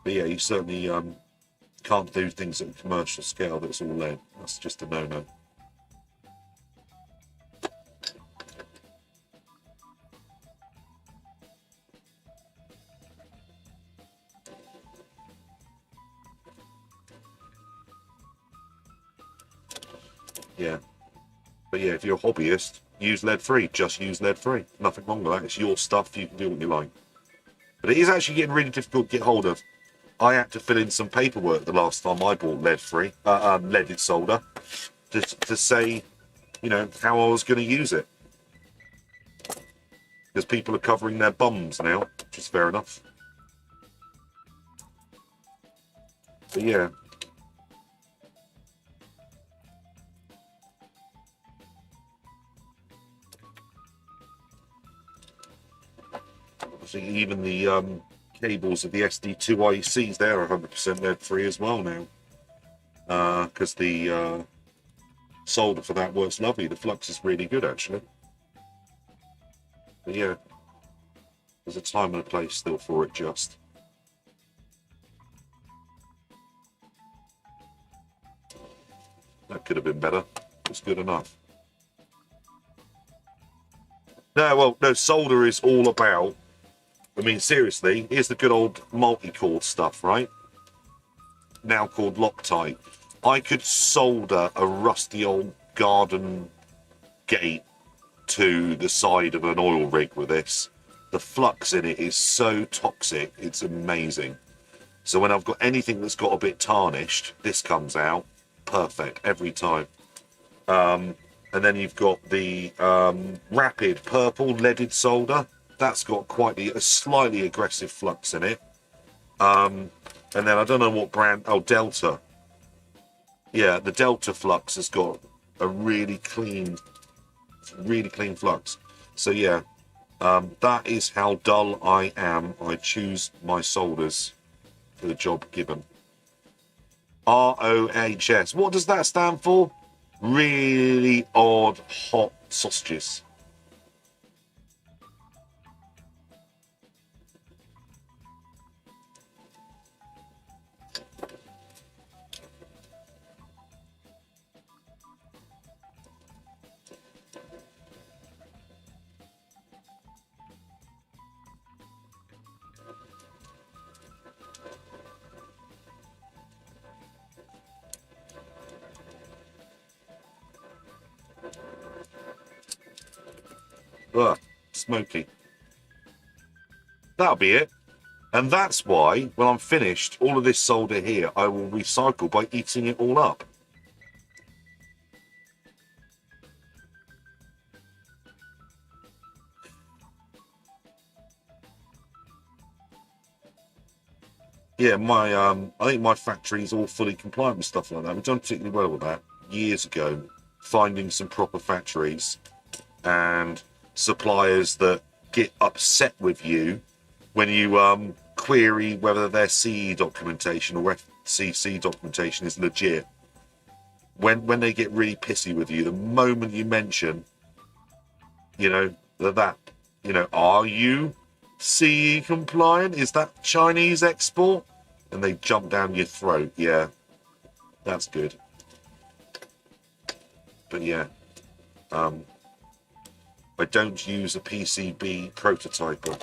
But yeah, you certainly can't do things at a commercial scale that's all lead. That's just a no-no. Yeah, but yeah, if you're a hobbyist, use lead-free. Just use lead-free. Nothing wrong with that. It's your stuff. You can do what you like. But it is actually getting really difficult to get hold of. I had to fill in some paperwork the last time I bought lead-free, leaded solder, to say, you know, how I was going to use it. Because people are covering their bums now, which is fair enough. But yeah. I think even the cables of the SD2 IECs, they're 100% lead-free as well now. Because the solder for that works lovely. The flux is really good, actually. But yeah, there's a time and a place still for it, just. That could have been better. It's good enough. No, well, no, solder is all about, I mean, seriously, here's the good old multi-core stuff, right? Now called Loctite. I could solder a rusty old garden gate to the side of an oil rig with this. The flux in it is so toxic, it's amazing. So when I've got anything that's got a bit tarnished, this comes out perfect every time. And then you've got the rapid purple leaded solder. That's got quite a slightly aggressive flux in it. And then I don't know what brand. Oh, Delta. Yeah, the Delta flux has got a really clean flux. So yeah, that is how dull I am. I choose my solders for the job given. ROHS. What does that stand for? Really odd hot sausages. Ugh, smoky. That'll be it. And that's why, when I'm finished, all of this solder here, I will recycle by eating it all up. yeah, my I think my factory is all fully compliant with stuff like that. We've done particularly well with that years ago, finding some proper factories and suppliers that get upset with you when you query whether their CE documentation or FCC documentation is legit. When they get really pissy with you, the moment you mention, you know, that you know, are you CE compliant? Is that Chinese export? And they jump down your throat. Yeah, that's good. But yeah, I don't use a PCB prototyper.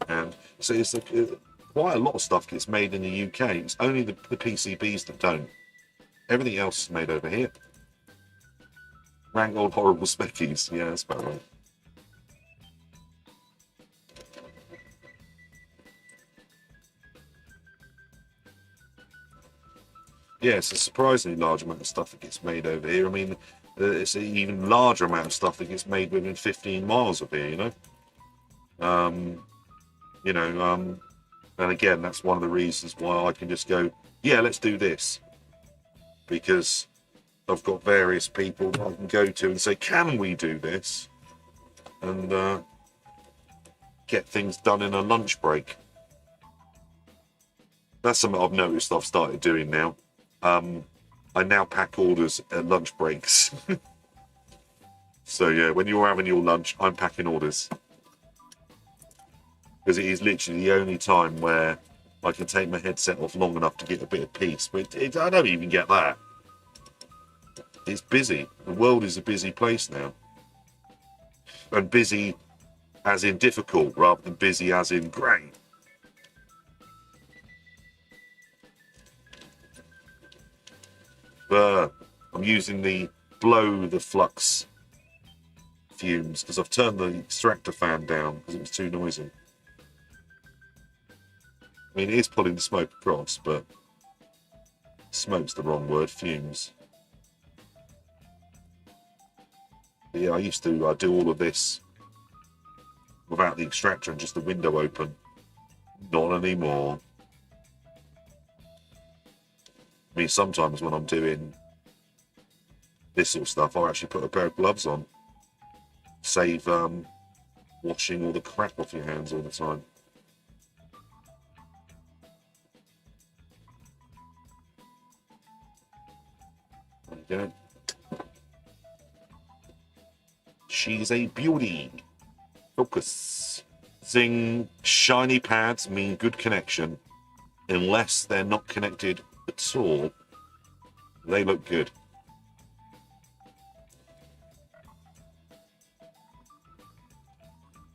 And so it's quite a lot of stuff gets made in the UK. It's only the PCBs that don't. Everything else is made over here. Rank old horrible speckies. Yeah, that's about right. Yeah, it's a surprisingly large amount of stuff that gets made over here. I mean, it's an even larger amount of stuff that gets made within 15 miles of here, you know? And again, that's one of the reasons why I can just go, yeah, let's do this. Because I've got various people that I can go to and say, can we do this? And get things done in a lunch break. That's something I've noticed I've started doing now. I now pack orders at lunch breaks. So yeah, when you're having your lunch, I'm packing orders. Because it is literally the only time where I can take my headset off long enough to get a bit of peace. But I don't even get that. It's busy. The world is a busy place now. And busy as in difficult rather than busy as in great. I'm using the blow the flux fumes because I've turned the extractor fan down because it was too noisy. I mean, it is pulling the smoke across, but smoke's the wrong word, fumes. But yeah, I used to do all of this without the extractor and just the window open. Not anymore. I mean, sometimes when I'm doing this sort of stuff, I actually put a pair of gloves on. Save washing all the crap off your hands all the time. There you go. She's a beauty. Focus. Zing. Shiny pads mean good connection. Unless they're not connected at all, they look good.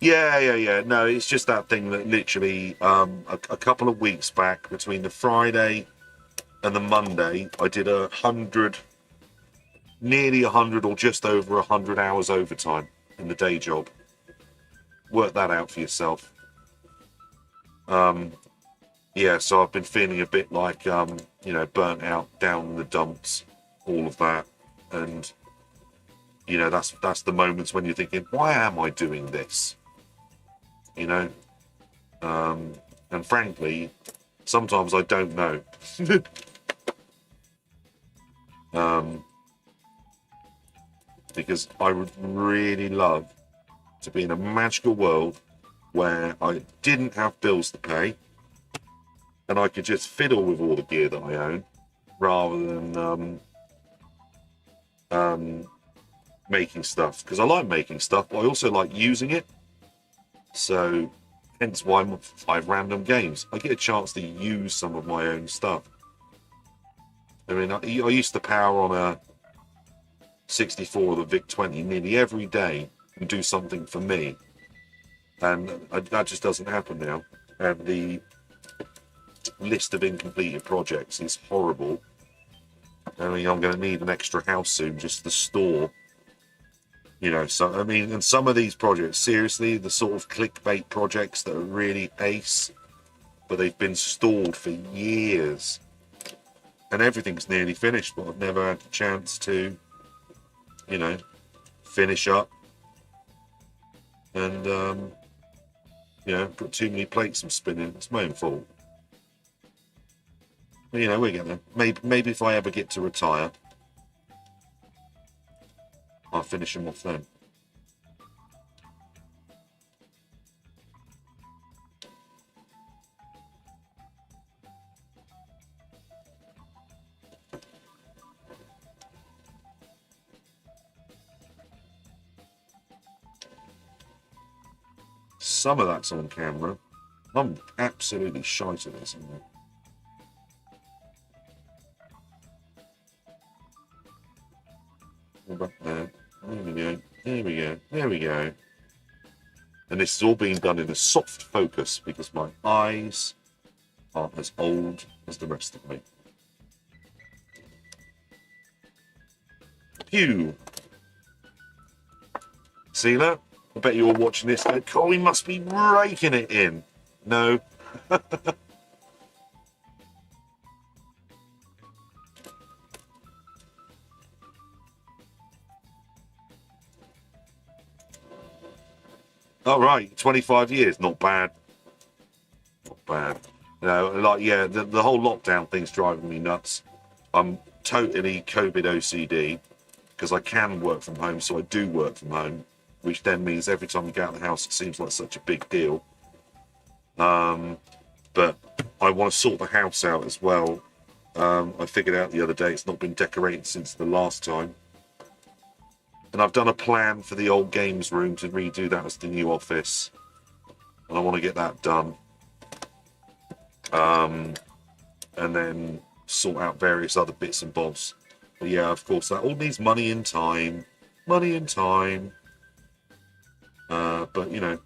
Yeah. No, it's just that thing that literally a couple of weeks back, between the Friday and the Monday, I did nearly 100 or just over 100 hours overtime in the day job. Work that out for yourself. Yeah, so I've been feeling a bit like, burnt out, down in the dumps, all of that. And, that's the moments when you're thinking, why am I doing this? And frankly, sometimes I don't know. Because I would really love to be in a magical world where I didn't have bills to pay and I could just fiddle with all the gear that I own rather than making stuff. Because I like making stuff, but I also like using it. So hence why I'm 5 random games. I get a chance to use some of my own stuff. I mean, I used to power on a 64 or the VIC-20 nearly every day and do something for me. And that just doesn't happen now. And the list of incompleted projects is horrible. I mean, I'm going to need an extra house soon just to store. So, I mean, and some of these projects, seriously, the sort of clickbait projects that are really ace, but they've been stalled for years. And everything's nearly finished, but I've never had a chance to, finish up and you know, got too many plates I'm spinning. It's my own fault. But, you know, we're getting there. Maybe if I ever get to retire, I'll finish them off then. Some of that's on camera. I'm absolutely shite at this, isn't I? There we go. There we go. There we go. And this is all being done in a soft focus because my eyes are as old as the rest of me. Pew! See that? I bet you're all watching this going, oh, he must be raking it in. No. All right, 25 years, not bad. Not bad. You know, like, yeah, the whole lockdown thing's driving me nuts. I'm totally COVID OCD because I can work from home, so I do work from home, which then means every time you get out of the house, it seems like such a big deal. But I want to sort the house out as well. I figured out the other day it's not been decorated since the last time. And I've done a plan for the old games room to redo that as the new office. And I want to get that done. And then sort out various other bits and bobs. But yeah, of course, that all needs money and time. Money and time. But, you know,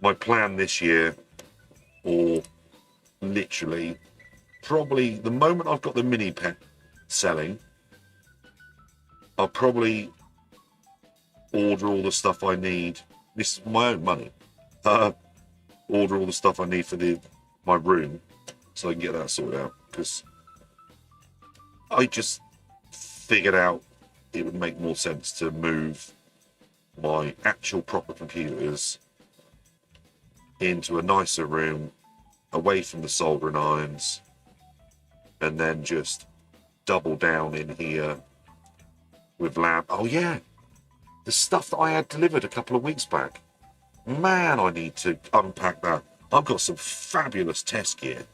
my plan this year, or literally, probably the moment I've got the mini pet selling, I'll probably order all the stuff I need. This is my own money. Order all the stuff I need for my room so I can get that sorted out. Because I just figured out it would make more sense to move my actual proper computers into a nicer room, away from the soldering irons, and then just double down in here with lab. Oh yeah, the stuff that I had delivered a couple of weeks back. Man, I need to unpack that. I've got some fabulous test gear.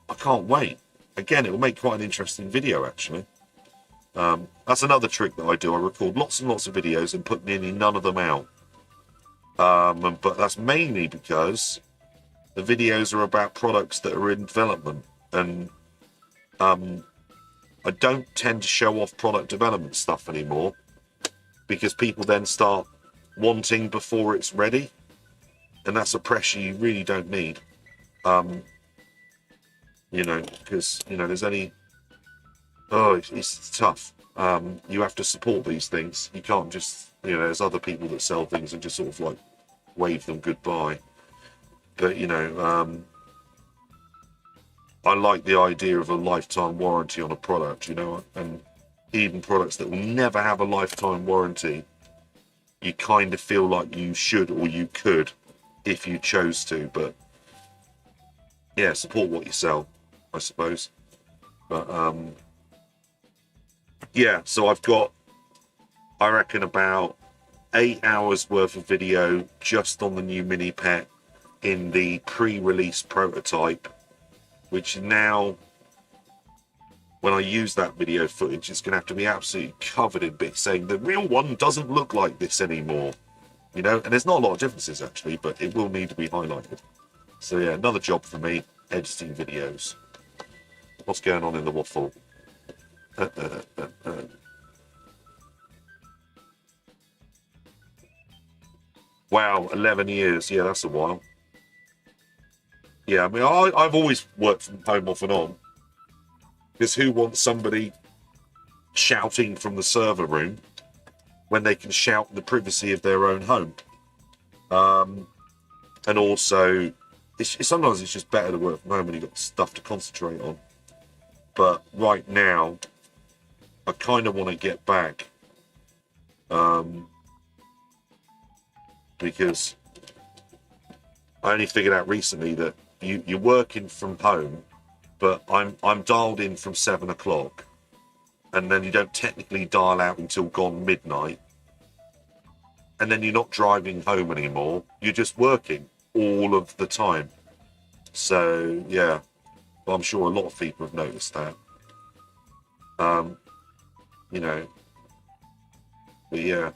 I can't wait. Again, it will make quite an interesting video, actually. That's another trick that I do. I record lots and lots of videos and put nearly none of them out. But that's mainly because the videos are about products that are in development. And I don't tend to show off product development stuff anymore because people then start wanting before it's ready. And that's a pressure you really don't need. You know, because, you know, there's only... Oh, it's tough. You have to support these things. You can't just, you know, there's other people that sell things and just sort of like wave them goodbye. But, you know, I like the idea of a lifetime warranty on a product, you know, and even products that will never have a lifetime warranty, you kind of feel like you should or you could if you chose to. But yeah, support what you sell, I suppose. But yeah, so I've got, I reckon, about 8 hours worth of video just on the new mini pet in the pre-release prototype, which now, when I use that video footage, it's going to have to be absolutely covered in bits saying the real one doesn't look like this anymore, you know. And there's not a lot of differences actually, but it will need to be highlighted. So yeah, another job for me, editing videos. What's going on in the waffle? Wow, 11 years. Yeah, that's a while. Yeah, I mean, I've always worked from home off and on. Because who wants somebody shouting from the server room when they can shout in the privacy of their own home? And also, sometimes it's just better to work from home when you've got stuff to concentrate on. But right now, I kind of want to get back because I only figured out recently that you're working from home, but I'm dialed in from 7 o'clock, and then you don't technically dial out until gone midnight, and then you're not driving home anymore. You're just working all of the time. So yeah, well, I'm sure a lot of people have noticed that. You know, but yeah,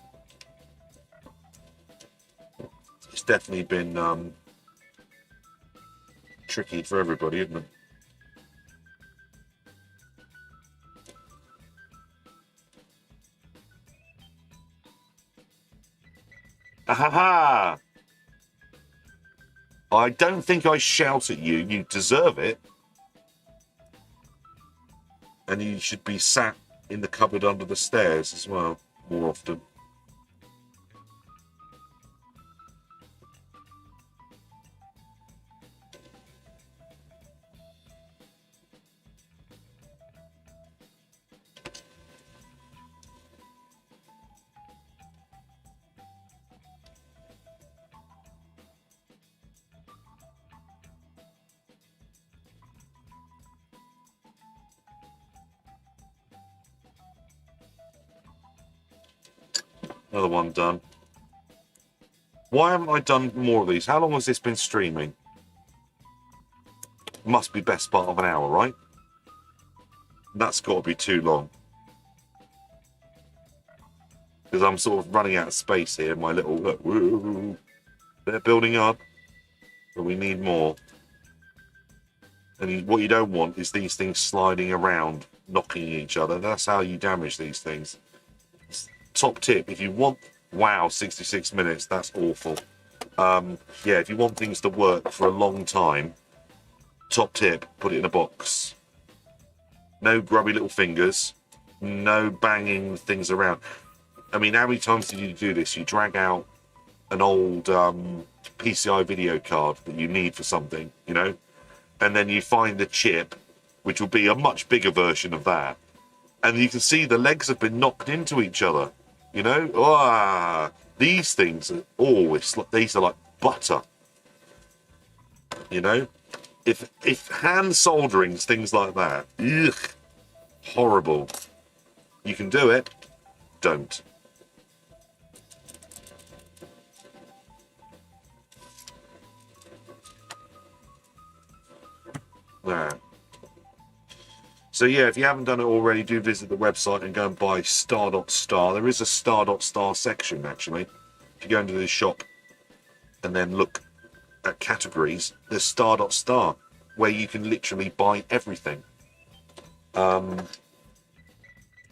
it's definitely been tricky for everybody, isn't it? Ahaha! I don't think I shout at you. You deserve it. And you should be sat in the cupboard under the stairs as well, more often. Another one done. Why haven't I done more of these? How long has this been streaming? Must be best part of an hour, right? That's got to be too long. Because I'm sort of running out of space here. My little, look, woo, they're building up, but we need more. And what you don't want is these things sliding around, knocking each other. That's how you damage these things. Top tip, if you want, wow, 66 minutes, that's awful. Yeah, if you want things to work for a long time, top tip, put it in a box. No grubby little fingers, no banging things around. I mean, how many times did you do this? You drag out an old PCI video card that you need for something, you know, and then you find the chip, which will be a much bigger version of that, and you can see the legs have been knocked into each other. You know, these things are always, these are like butter. You know, if hand soldering's things like that, ugh, horrible. You can do it, don't. Nah. So yeah, if you haven't done it already, do visit the website and go and buy star.star. There is a star.star section, actually. If you go into the shop and then look at categories, there's star.star, where you can literally buy everything. So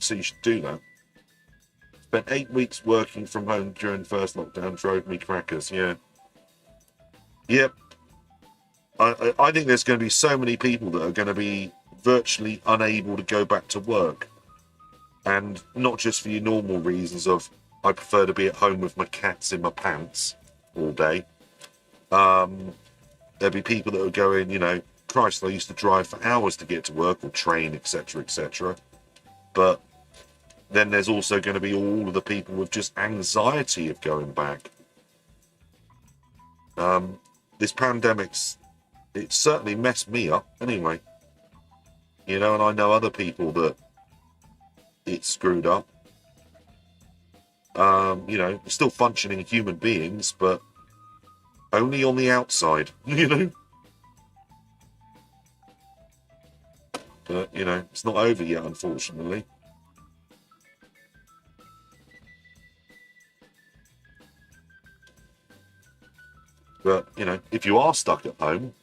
you should do that. Spent 8 weeks working from home during the first lockdown, drove me crackers, yeah. Yep. I think there's going to be so many people that are going to be virtually unable to go back to work, and not just for your normal reasons of I prefer to be at home with my cats in my pants all day. There'll be people that are going, you know, Christ, I used to drive for hours to get to work, or train, etc., etc. But then there's also going to be all of the people with just anxiety of going back. This pandemic's, it certainly messed me up anyway. You know, and I know other people that it screwed up. You know, still functioning human beings, but only on the outside, you know. But, you know, it's not over yet, unfortunately. But, you know, if you are stuck at home,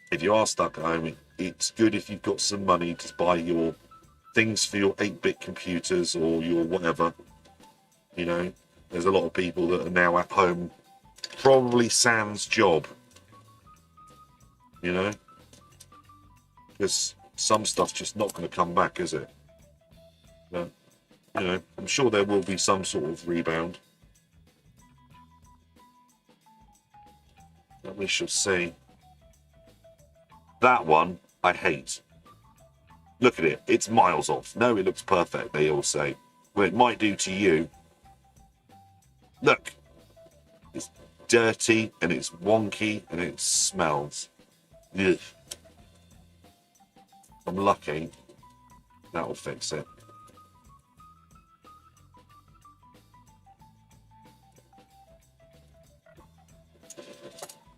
if you are stuck at home, it's good if you've got some money to buy your things for your 8-bit computers or your whatever. You know, there's a lot of people that are now at home, probably sans job. You know, because some stuff's just not going to come back, is it? But, you know, I'm sure there will be some sort of rebound. But we shall see. That one I hate. Look at it, it's miles off. No, it looks perfect, they all say. Well, it might do to you. Look, it's dirty and it's wonky and it smells. Ugh. I'm lucky. That will fix it.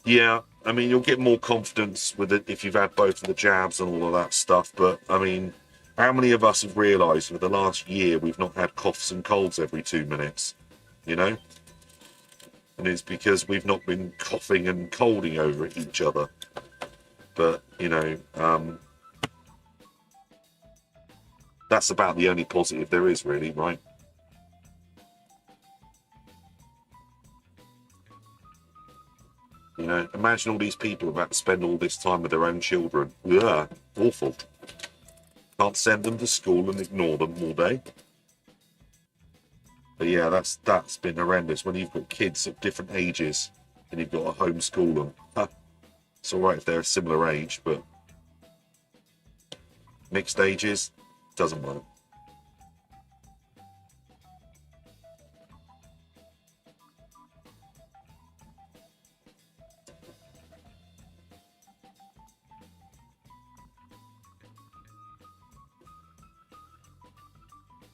Yeah, I mean, you'll get more confidence with it if you've had both of the jabs and all of that stuff. But, I mean, how many of us have realised for the last year we've not had coughs and colds every 2 minutes? You know? And it's because we've not been coughing and colding over each other. But, you know, that's about the only positive there is, really, right? You know, imagine all these people about to spend all this time with their own children. Yeah, awful. Can't send them to school and ignore them all day. But yeah, that's been horrendous. When you've got kids of different ages and you've got to homeschool them. It's all right if they're a similar age, but mixed ages doesn't work.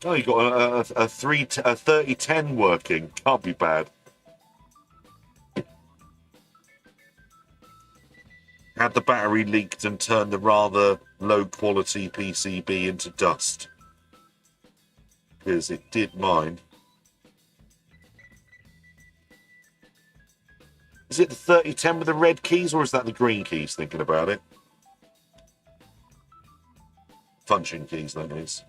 Oh, you got a 3010 working. Can't be bad. Had the battery leaked and turned the rather low quality PCB into dust? Because it did mine. Is it the 3010 with the red keys or is that the green keys, thinking about it? Function keys, that is.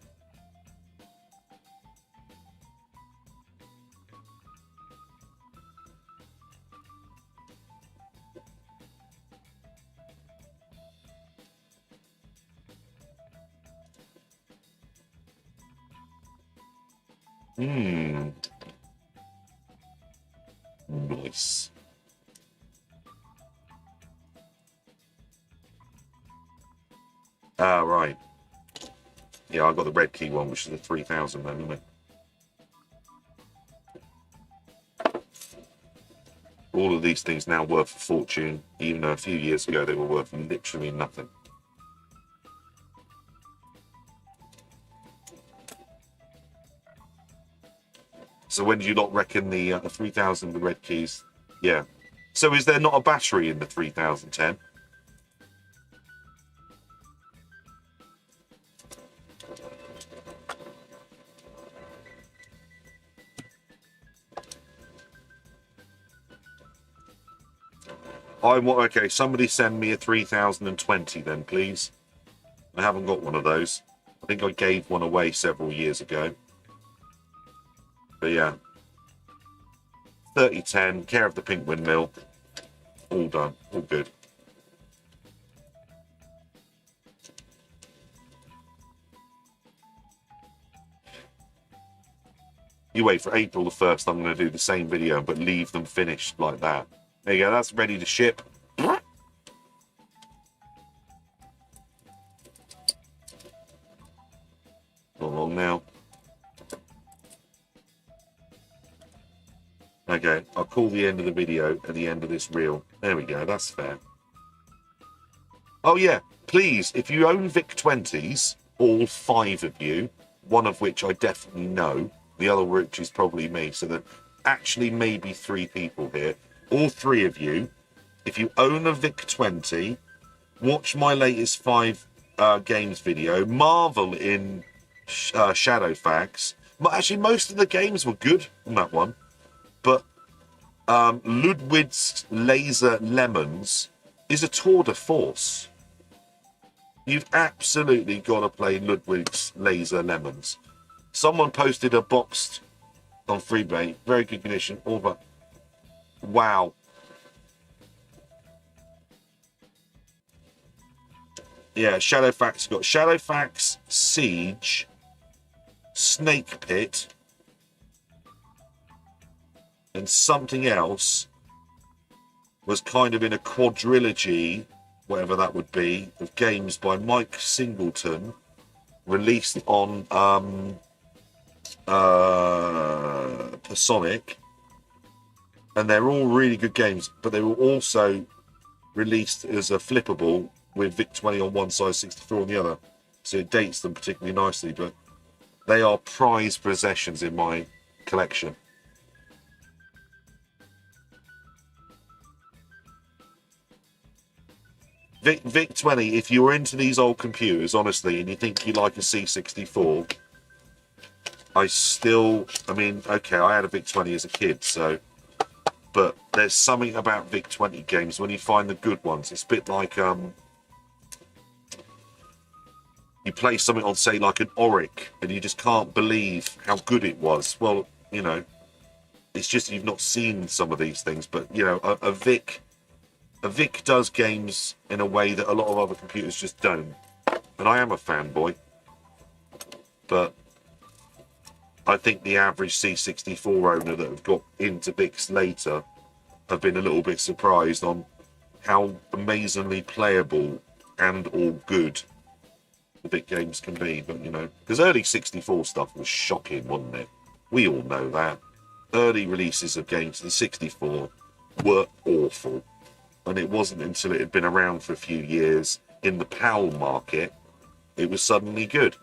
Nice. Ah, right. Yeah, I got the red key one, which is the 3000 then, isn't it? All of these things now worth a fortune, even though a few years ago they were worth literally nothing. So when do you not reckon the 3000, the red keys? Yeah. So is there not a battery in the 3010? Okay, somebody send me a 3020 then, please. I haven't got one of those. I think I gave one away several years ago. But yeah. 3010, care of the pink windmill. All done, all good. You wait for April the 1st, I'm going to do the same video, but leave them finished like that. There you go, that's ready to ship. Not long now. Okay, I'll call the end of the video at the end of this reel. There we go, that's fair. Oh yeah, please, if you own VIC-20s, all 5 of you, one of which I definitely know, the other which is probably me, so there actually maybe 3 people here. All 3 of you, if you own a VIC-20, watch my latest 5 games video, marvel in Shadowfax. Actually, most of the games were good on that one. But Ludwig's Laser Lemons is a tour de force. You've absolutely got to play Ludwig's Laser Lemons. Someone posted a boxed on Freebay, very good condition. All but wow. Yeah, Shadowfax got Shadowfax, Siege, Snake Pit, and something else was kind of in a quadrilogy, whatever that would be, of games by Mike Singleton, released on Personic, and they're all really good games, but they were also released as a flippable with VIC-20 on one side, 64 on the other, so it dates them particularly nicely, but they are prized possessions in my collection. VIC-20, if you're into these old computers, honestly, and you think you like a C64, I mean, okay, I had a VIC-20 as a kid, so, but there's something about VIC-20 games when you find the good ones. It's a bit like, you play something on, say, like an Auric, and you just can't believe how good it was. Well, you know, it's just you've not seen some of these things, but, you know, a VIC does games in a way that a lot of other computers just don't. And I am a fanboy, but I think the average C64 owner that have got into VICs later have been a little bit surprised on how amazingly playable and all good the VIC games can be. But, you know, because early 64 stuff was shocking, wasn't it? We all know that. Early releases of games in 64 were awful. And it wasn't until it had been around for a few years in the PAL market, it was suddenly good.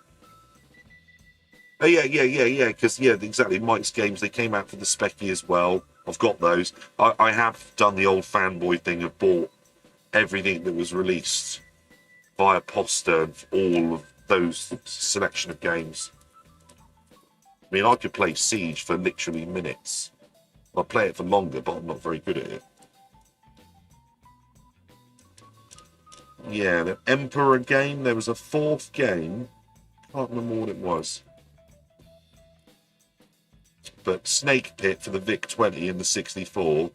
Oh, yeah, because, yeah, exactly, Mike's games, they came out for the Specky as well. I've got those. I have done the old fanboy thing of bought everything that was released via Poster, all of those selection of games. I mean, I could play Siege for literally minutes. I'll play it for longer, but I'm not very good at it. Yeah, the Emperor game, there was a fourth game. Can't remember what it was. But Snake Pit for the VIC-20 and the 64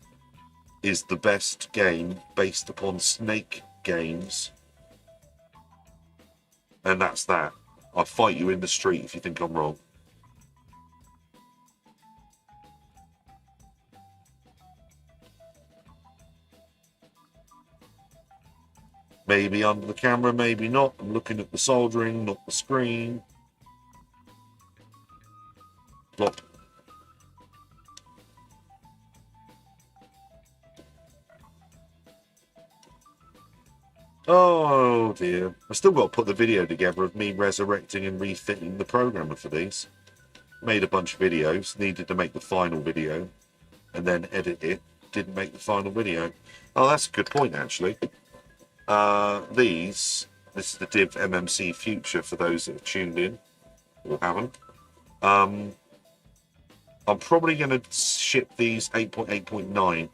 is the best game based upon Snake games. And that's that. I'll fight you in the street if you think I'm wrong. Maybe under the camera, maybe not. I'm looking at the soldering, not the screen. Plop. Oh dear. I still got to put the video together of me resurrecting and refitting the programmer for these. Made a bunch of videos, needed to make the final video, and then edit it. Didn't make the final video. Oh, that's a good point, actually. This is the Div MMC Future for those that have tuned in or haven't. I'm probably going to ship these 8.8.9,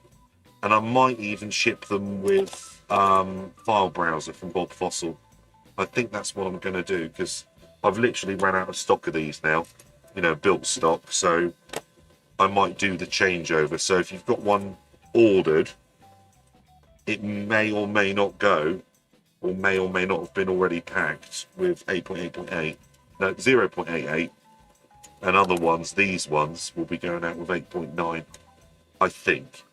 and I might even ship them with file browser from Bob Fossil. I think that's what I'm going to do, because I've literally run out of stock of these now, you know, built stock, so I might do the changeover. So if you've got one ordered, it may or may not go, or may not have been already packed with 8.8.8, no, 0.88, and other ones, these ones, will be going out with 8.9, I think.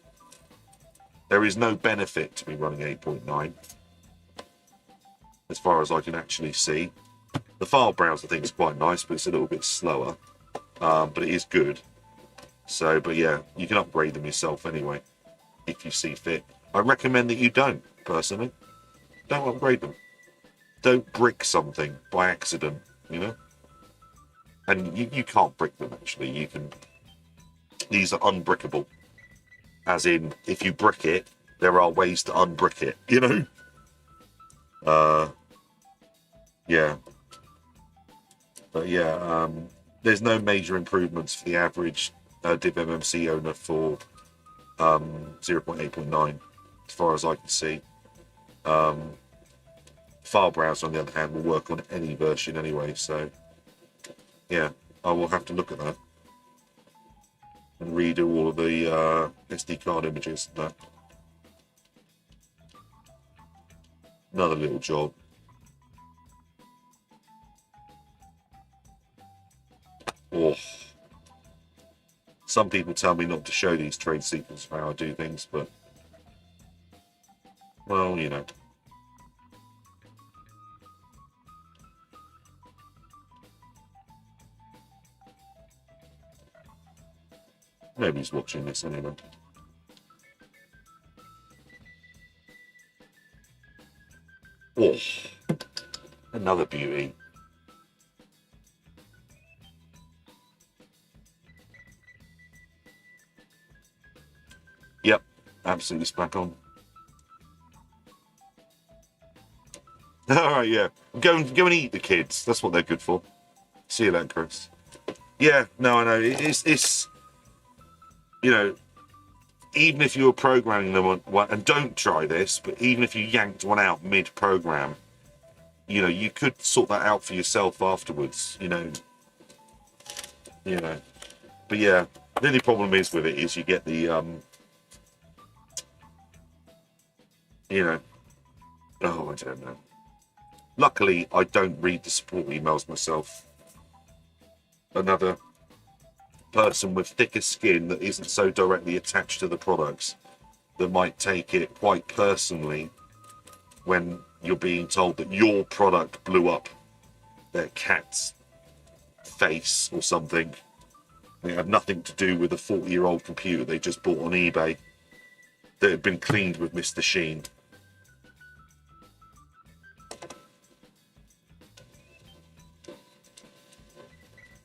There is no benefit to me running 8.9, as far as I can actually see. The file browser thing is quite nice, but it's a little bit slower, but it is good. So, but yeah, you can upgrade them yourself anyway, if you see fit. I recommend that you don't, personally. Don't upgrade them. Don't brick something by accident, you know? And you can't brick them, actually. You can... These are unbrickable. As in, if you brick it, there are ways to unbrick it, you know? Yeah. But yeah, there's no major improvements for the average Div MMC owner for 0.8.9. As far as I can see. File browser, on the other hand, will work on any version anyway, so yeah, I will have to look at that and redo all of the SD card images and that. Another little job. Oh. Some people tell me not to show these trade secrets of how I do things, but well, you know. Nobody's watching this anyway. Oh, another beauty. Yep, absolutely spot on. All right, yeah. Go and eat the kids. That's what they're good for. See you later, Chris. Yeah, no, I know. It's you know, even if you were programming them on, and don't try this, but even if you yanked one out mid-program, you know, you could sort that out for yourself afterwards. You know. But yeah, the only problem is with it is you get the you know, oh, I don't know. Luckily, I don't read the support emails myself. Another person with thicker skin that isn't so directly attached to the products that might take it quite personally when you're being told that your product blew up their cat's face or something. It had nothing to do with a 40-year-old computer they just bought on eBay that had been cleaned with Mr. Sheen.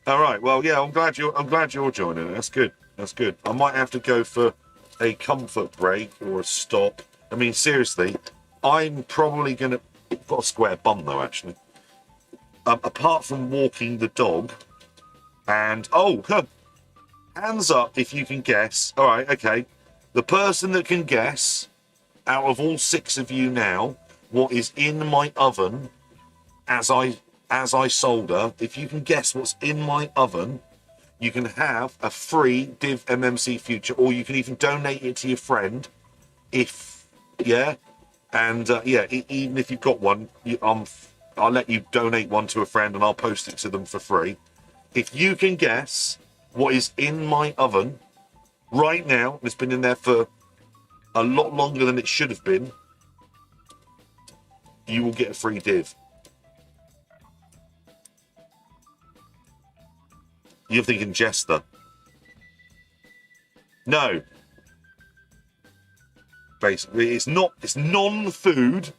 All right. Well, yeah. I'm glad you're joining. That's good. That's good. I might have to go for a comfort break or a stop. I mean, seriously, I'm probably gonna. I've got a square bum though, actually. Apart from walking the dog, and hands up if you can guess. All right. Okay. The person that can guess out of all 6 of you now what is in my oven as I solder, if you can guess what's in my oven, you can have a free Div MMC Future, or you can even donate it to your friend. Even if you've got one, I'll let you donate one to a friend and I'll post it to them for free. If you can guess what is in my oven right now, it's been in there for a lot longer than it should have been, you will get a free Div. You're thinking Jester. No. Basically, it's non-food.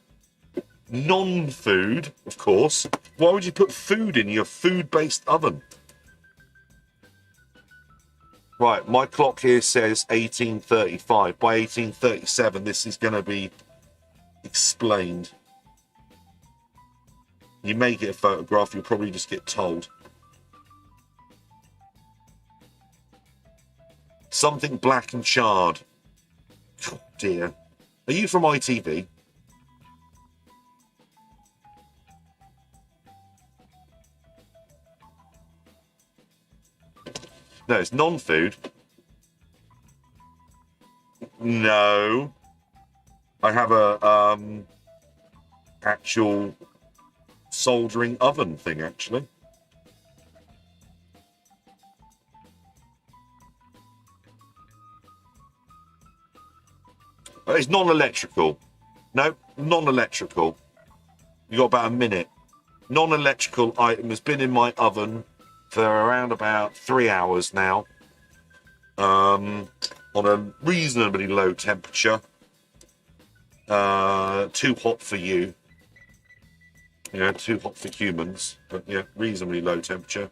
Non-food, of course. Why would you put food in your food-based oven? Right, my clock here says 1835. By 1837, this is going to be explained. You may get a photograph, you'll probably just get told. Something black and charred. Oh dear. Are you from ITV? No, it's non-food. No. I have a actual soldering oven thing, actually. It's non-electrical. No, non-electrical. You got about a minute. Non-electrical item has been in my oven for around about 3 hours now. On a reasonably low temperature. Too hot for you. Yeah, too hot for humans. But yeah, reasonably low temperature.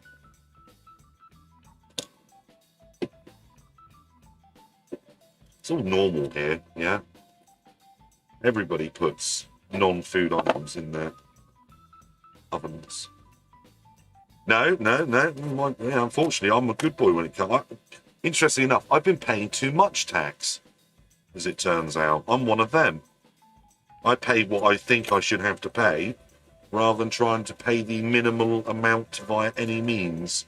It's all normal here, yeah? Everybody puts non-food items in their ovens. No. Yeah, unfortunately, I'm a good boy when it comes. Interestingly enough, I've been paying too much tax, as it turns out. I'm one of them. I pay what I think I should have to pay, rather than trying to pay the minimal amount via any means.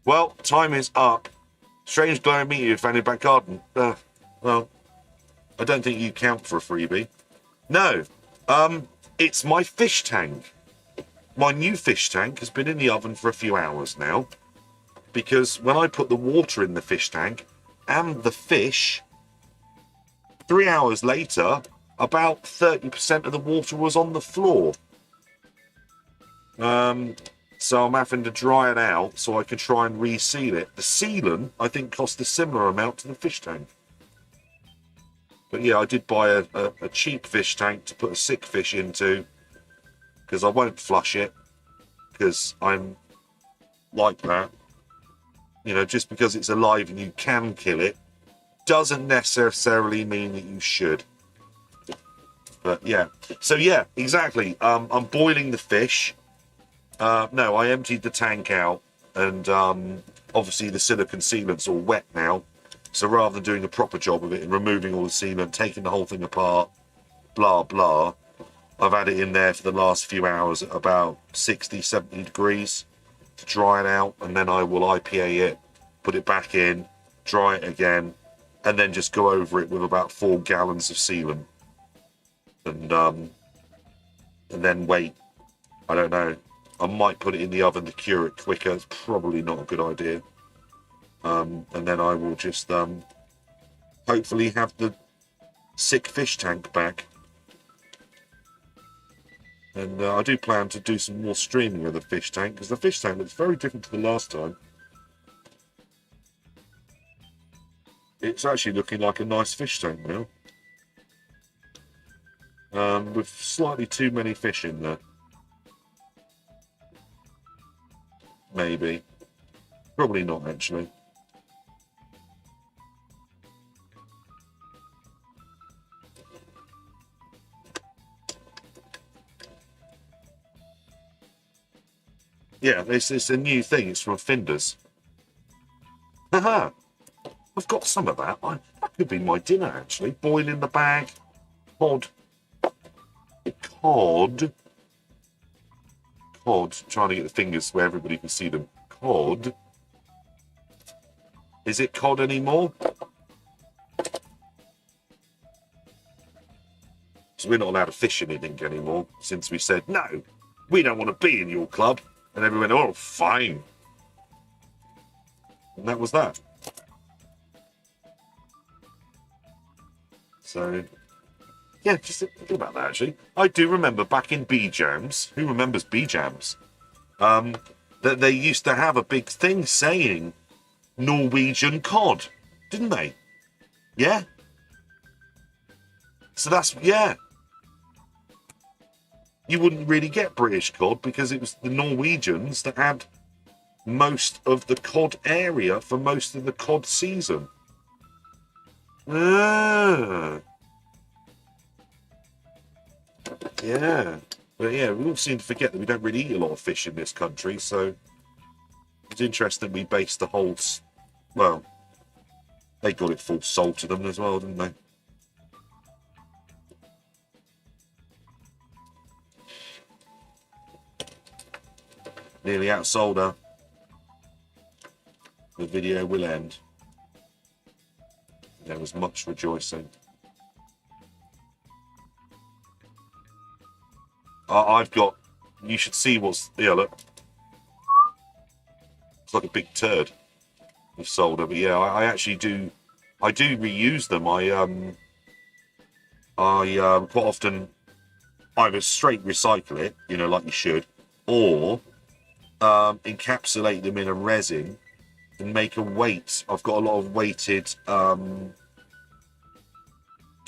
Well, time is up. Strange glowing meteor you found in your back garden. Well, I don't think you count for a freebie. No, it's my fish tank. My new fish tank has been in the oven for a few hours now, because when I put the water in the fish tank and the fish, 3 hours later, about 30% of the water was on the floor. So I'm having to dry it out so I can try and reseal it. The sealant, I think, cost a similar amount to the fish tank. But yeah, I did buy a cheap fish tank to put a sick fish into, because I won't flush it, because I'm like that. You know, just because it's alive and you can kill it, doesn't necessarily mean that you should. But yeah, so yeah, exactly. I'm boiling the fish. No, I emptied the tank out, and obviously the silicone sealant's all wet now. So rather than doing a proper job of it and removing all the sealant, taking the whole thing apart, blah, blah, I've had it in there for the last few hours at about 60, 70 degrees to dry it out. And then I will IPA it, put it back in, dry it again, and then just go over it with about 4 gallons of sealant. And then wait. I don't know. I might put it in the oven to cure it quicker. It's probably not a good idea. And then I will just hopefully have the sick fish tank back. And I do plan to do some more streaming with the fish tank, because the fish tank looks very different to the last time. It's actually looking like a nice fish tank now. With slightly too many fish in there. Maybe. Probably not, actually. Yeah, it's a new thing. It's from Finders. Haha. I've got some of that. That could be my dinner, actually. Boil in the bag. Cod. Cod. Trying to get the fingers where everybody can see them. Cod. Is it cod anymore? So we're not allowed to fish anything anymore, since we said, no, we don't want to be in your club. And everyone went, oh, fine. And that was that. So, yeah, just think about that, actually. I do remember back in B-Jams, who remembers B-Jams? That they used to have a big thing saying Norwegian cod, didn't they? Yeah? So that's, yeah. You wouldn't really get British cod because it was the Norwegians that had most of the cod area for most of the cod season. Ah. Yeah. But yeah, we all seem to forget that we don't really eat a lot of fish in this country, so it's interesting we based the whole... Well, they got it full sold to them as well, didn't they? Nearly outsold her. The video will end. There was much rejoicing. I've got... You should see what's... Yeah, look. It's like a big turd. We've sold her, but yeah, I actually do... I do reuse them. I quite often either straight recycle it, you know, like you should, or encapsulate them in a resin and make a weight. I've got a lot of weighted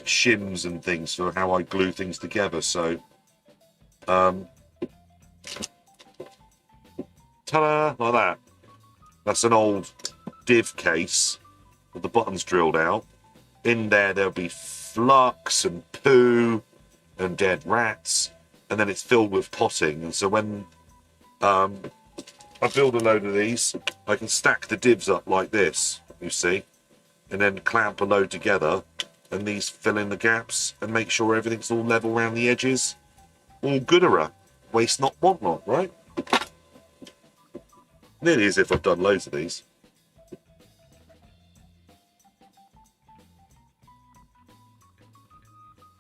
shims and things for how I glue things together. So, ta-da, like that. That's an old div case with the buttons drilled out. In there, there'll be flux and poo and dead rats, and then it's filled with potting. And so when I build a load of these, I can stack the divs up like this, you see, and then clamp a load together, and these fill in the gaps and make sure everything's all level around the edges. All goodera. Waste not, want not, right? Nearly as if I've done loads of these.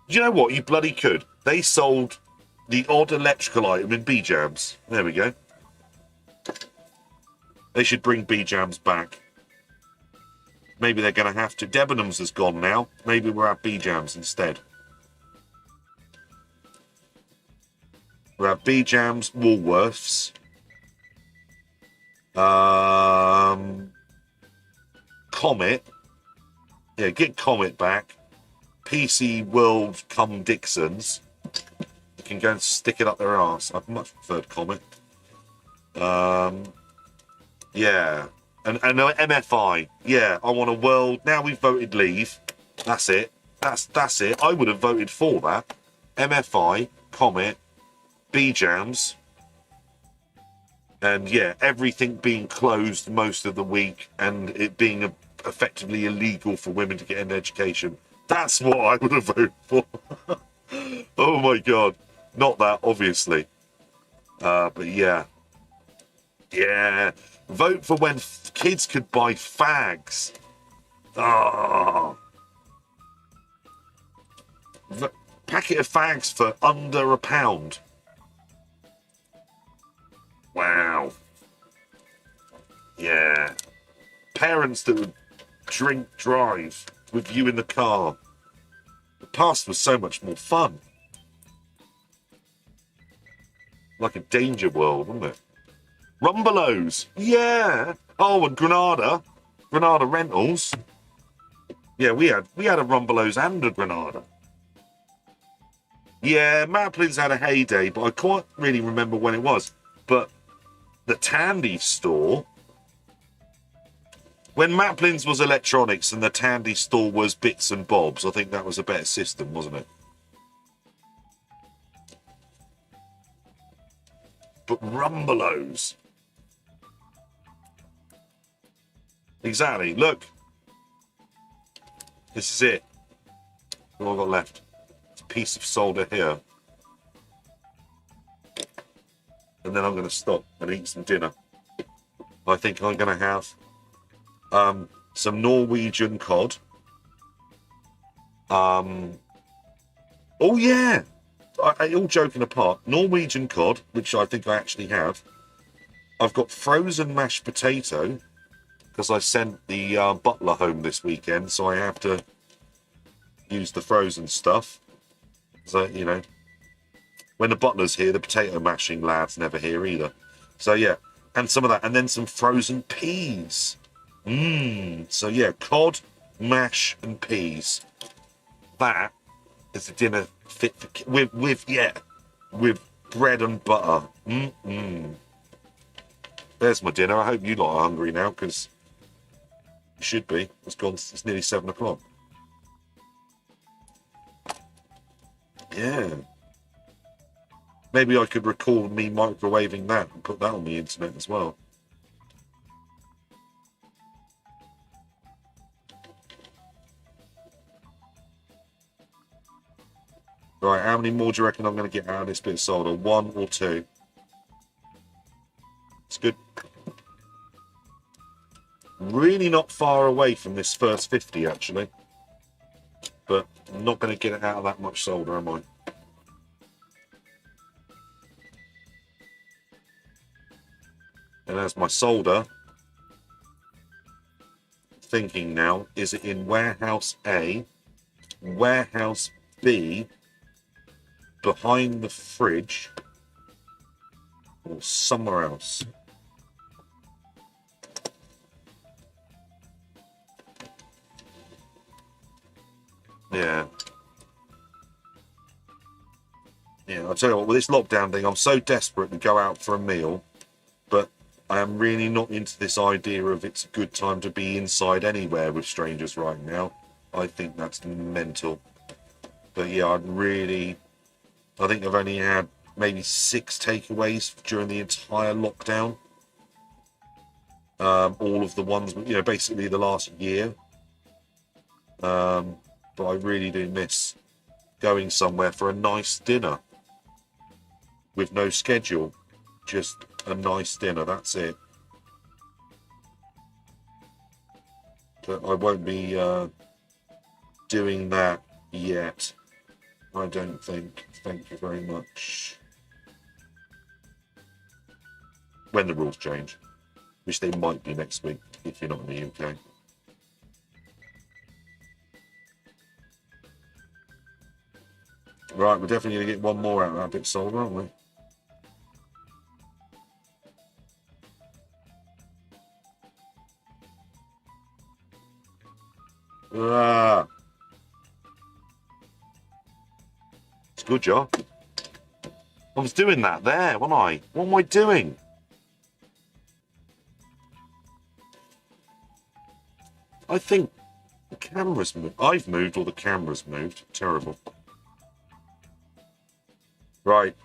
Do you know what? You bloody could. They sold the odd electrical item in B-Jams. There we go. They should bring B-Jams back. Maybe they're going to have to. Debenhams has gone now. Maybe we'll have B-Jams instead. We'll have B-Jams, Woolworths, Comet. Yeah, get Comet back. PC World come Dixon's. You can go and stick it up their arse. I've much preferred Comet. Yeah. And MFI. Yeah, I want a world. Now we've voted leave. That's it. That's it. I would have voted for that. MFI, Comet, B-Jams. And yeah, everything being closed most of the week and it being effectively illegal for women to get an education. That's what I would have voted for. Oh my God. Not that, obviously. But yeah. Yeah. Vote for when kids could buy fags. Oh. Packet of fags for under £1. Wow. Yeah. Parents that would drink drive with you in the car. The past was so much more fun. Like a danger world, wasn't it? Rumbelows. Yeah. Oh, and Granada Rentals. Yeah, we had a Rumbelows and a Granada. Yeah, Maplin's had a heyday, but I can't really remember when it was. But the Tandy store, when Maplin's was electronics and the Tandy store was bits and bobs, I think that was a better system, wasn't it? But Rumbelows. Exactly. Look. This is it. What have I got left? It's a piece of solder here. And then I'm going to stop and eat some dinner. I think I'm going to have some Norwegian cod. Oh, yeah. All joking apart, Norwegian cod, which I think I actually have. I've got frozen mashed potato, because I sent the butler home this weekend, so I have to use the frozen stuff. So, you know, when the butler's here, the potato mashing lad's never here either. So, yeah, and some of that. And then some frozen peas. So, yeah, cod, mash, and peas. That is a dinner fit for with bread and butter. There's my dinner. I hope you lot are hungry now, because you should be. It's nearly 7 o'clock. Yeah. Maybe I could record me microwaving that and put that on the internet as well. Right, how many more do you reckon I'm going to get out of this bit of solder? 1 or 2? It's good. Really not far away from this first 50, actually. But I'm not going to get it out of that much solder, am I? And as my solder, thinking now, is it in warehouse A, warehouse B, behind the fridge, or somewhere else? Yeah. Yeah, I'll tell you what, with this lockdown thing, I'm so desperate to go out for a meal, but I am really not into this idea of it's a good time to be inside anywhere with strangers right now. I think that's mental. But yeah, I think I've only had maybe 6 takeaways during the entire lockdown. All of the ones, you know, basically the last year. But I really do miss going somewhere for a nice dinner with no schedule. Just a nice dinner, that's it. But I won't be doing that yet. I don't think. Thank you very much. When the rules change, which they might be next week if you're not in the UK. Right, we're definitely going to get one more out of that bit solder, aren't we? Ah. It's a good job. I was doing that there, wasn't I? What am I doing? I think the camera's moved. I've moved or the camera's moved. Terrible. Right.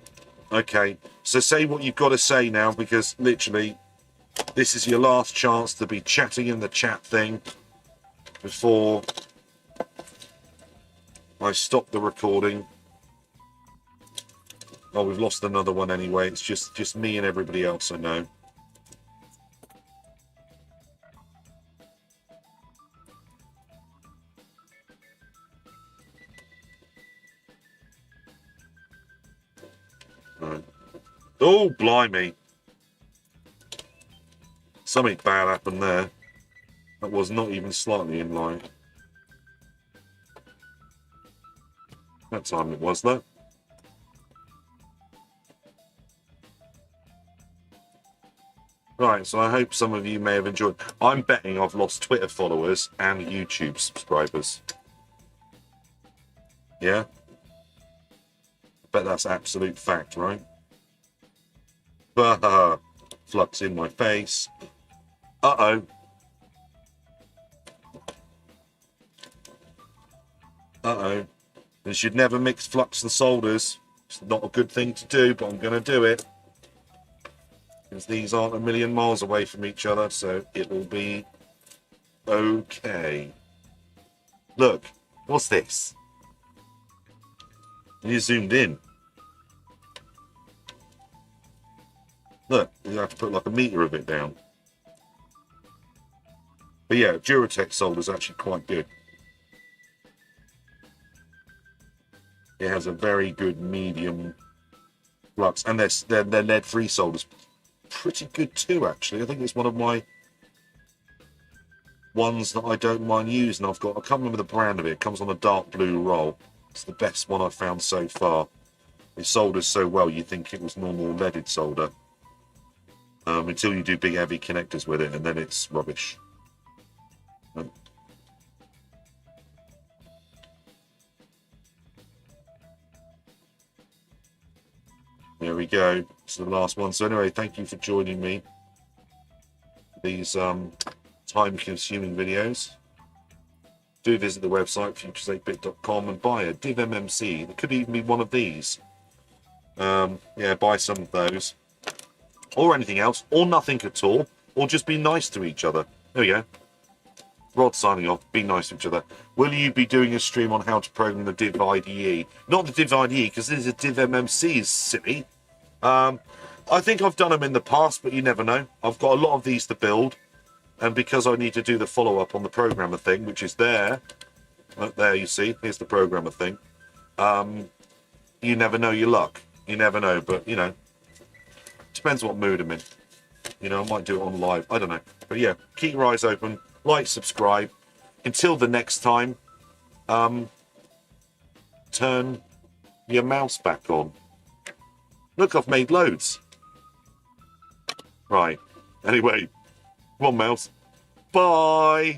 Okay. So say what you've got to say now, because literally this is your last chance to be chatting in the chat thing before I stop the recording. Oh, we've lost another one anyway. It's just me and everybody else I know. Right. Oh, blimey. Something bad happened there. That was not even slightly in line. That time it was, though. Right, so I hope some of you may have enjoyed. I'm betting I've lost Twitter followers and YouTube subscribers. Yeah? I bet that's absolute fact, right? Bah! Flux in my face. Uh-oh. Uh-oh. You should never mix flux and solders. It's not a good thing to do, but I'm going to do it. Because these aren't a million miles away from each other, so it will be okay. Look, what's this? You zoomed in. Look, you have to put like a meter of it down. But yeah, Duratec solder is actually quite good. It has a very good medium flux, and their lead-free solder's pretty good too. Actually, I think it's one of my ones that I don't mind using. I can't remember the brand of it. It comes on a dark blue roll. It's the best one I've found so far. It solders so well you think it was normal leaded solder. Until you do big heavy connectors with it, and then it's rubbish. There we go. It's the last one. So anyway, thank you for joining me. These time-consuming videos. Do visit the website futures8bit.com and buy a Div MMC. There could even be one of these. Yeah, buy some of those. Or anything else, or nothing at all, or just be nice to each other. There we go. Rod signing off. Be nice to each other. Will you be doing a stream on how to program the Div IDE? Not the Div IDE, because this is a Div MMC, is silly. I think I've done them in the past, but you never know. I've got a lot of these to build, and because I need to do the follow-up on the programmer thing, which is there. There you see. Here's the programmer thing. You never know your luck. You never know, but, you know, depends what mood I'm in. You know, I might do it on live. I don't know. But yeah, keep your eyes open. Like, subscribe. Until the next time, turn your mouse back on. Look, I've made loads. Right. Anyway, come on, mouse. Bye.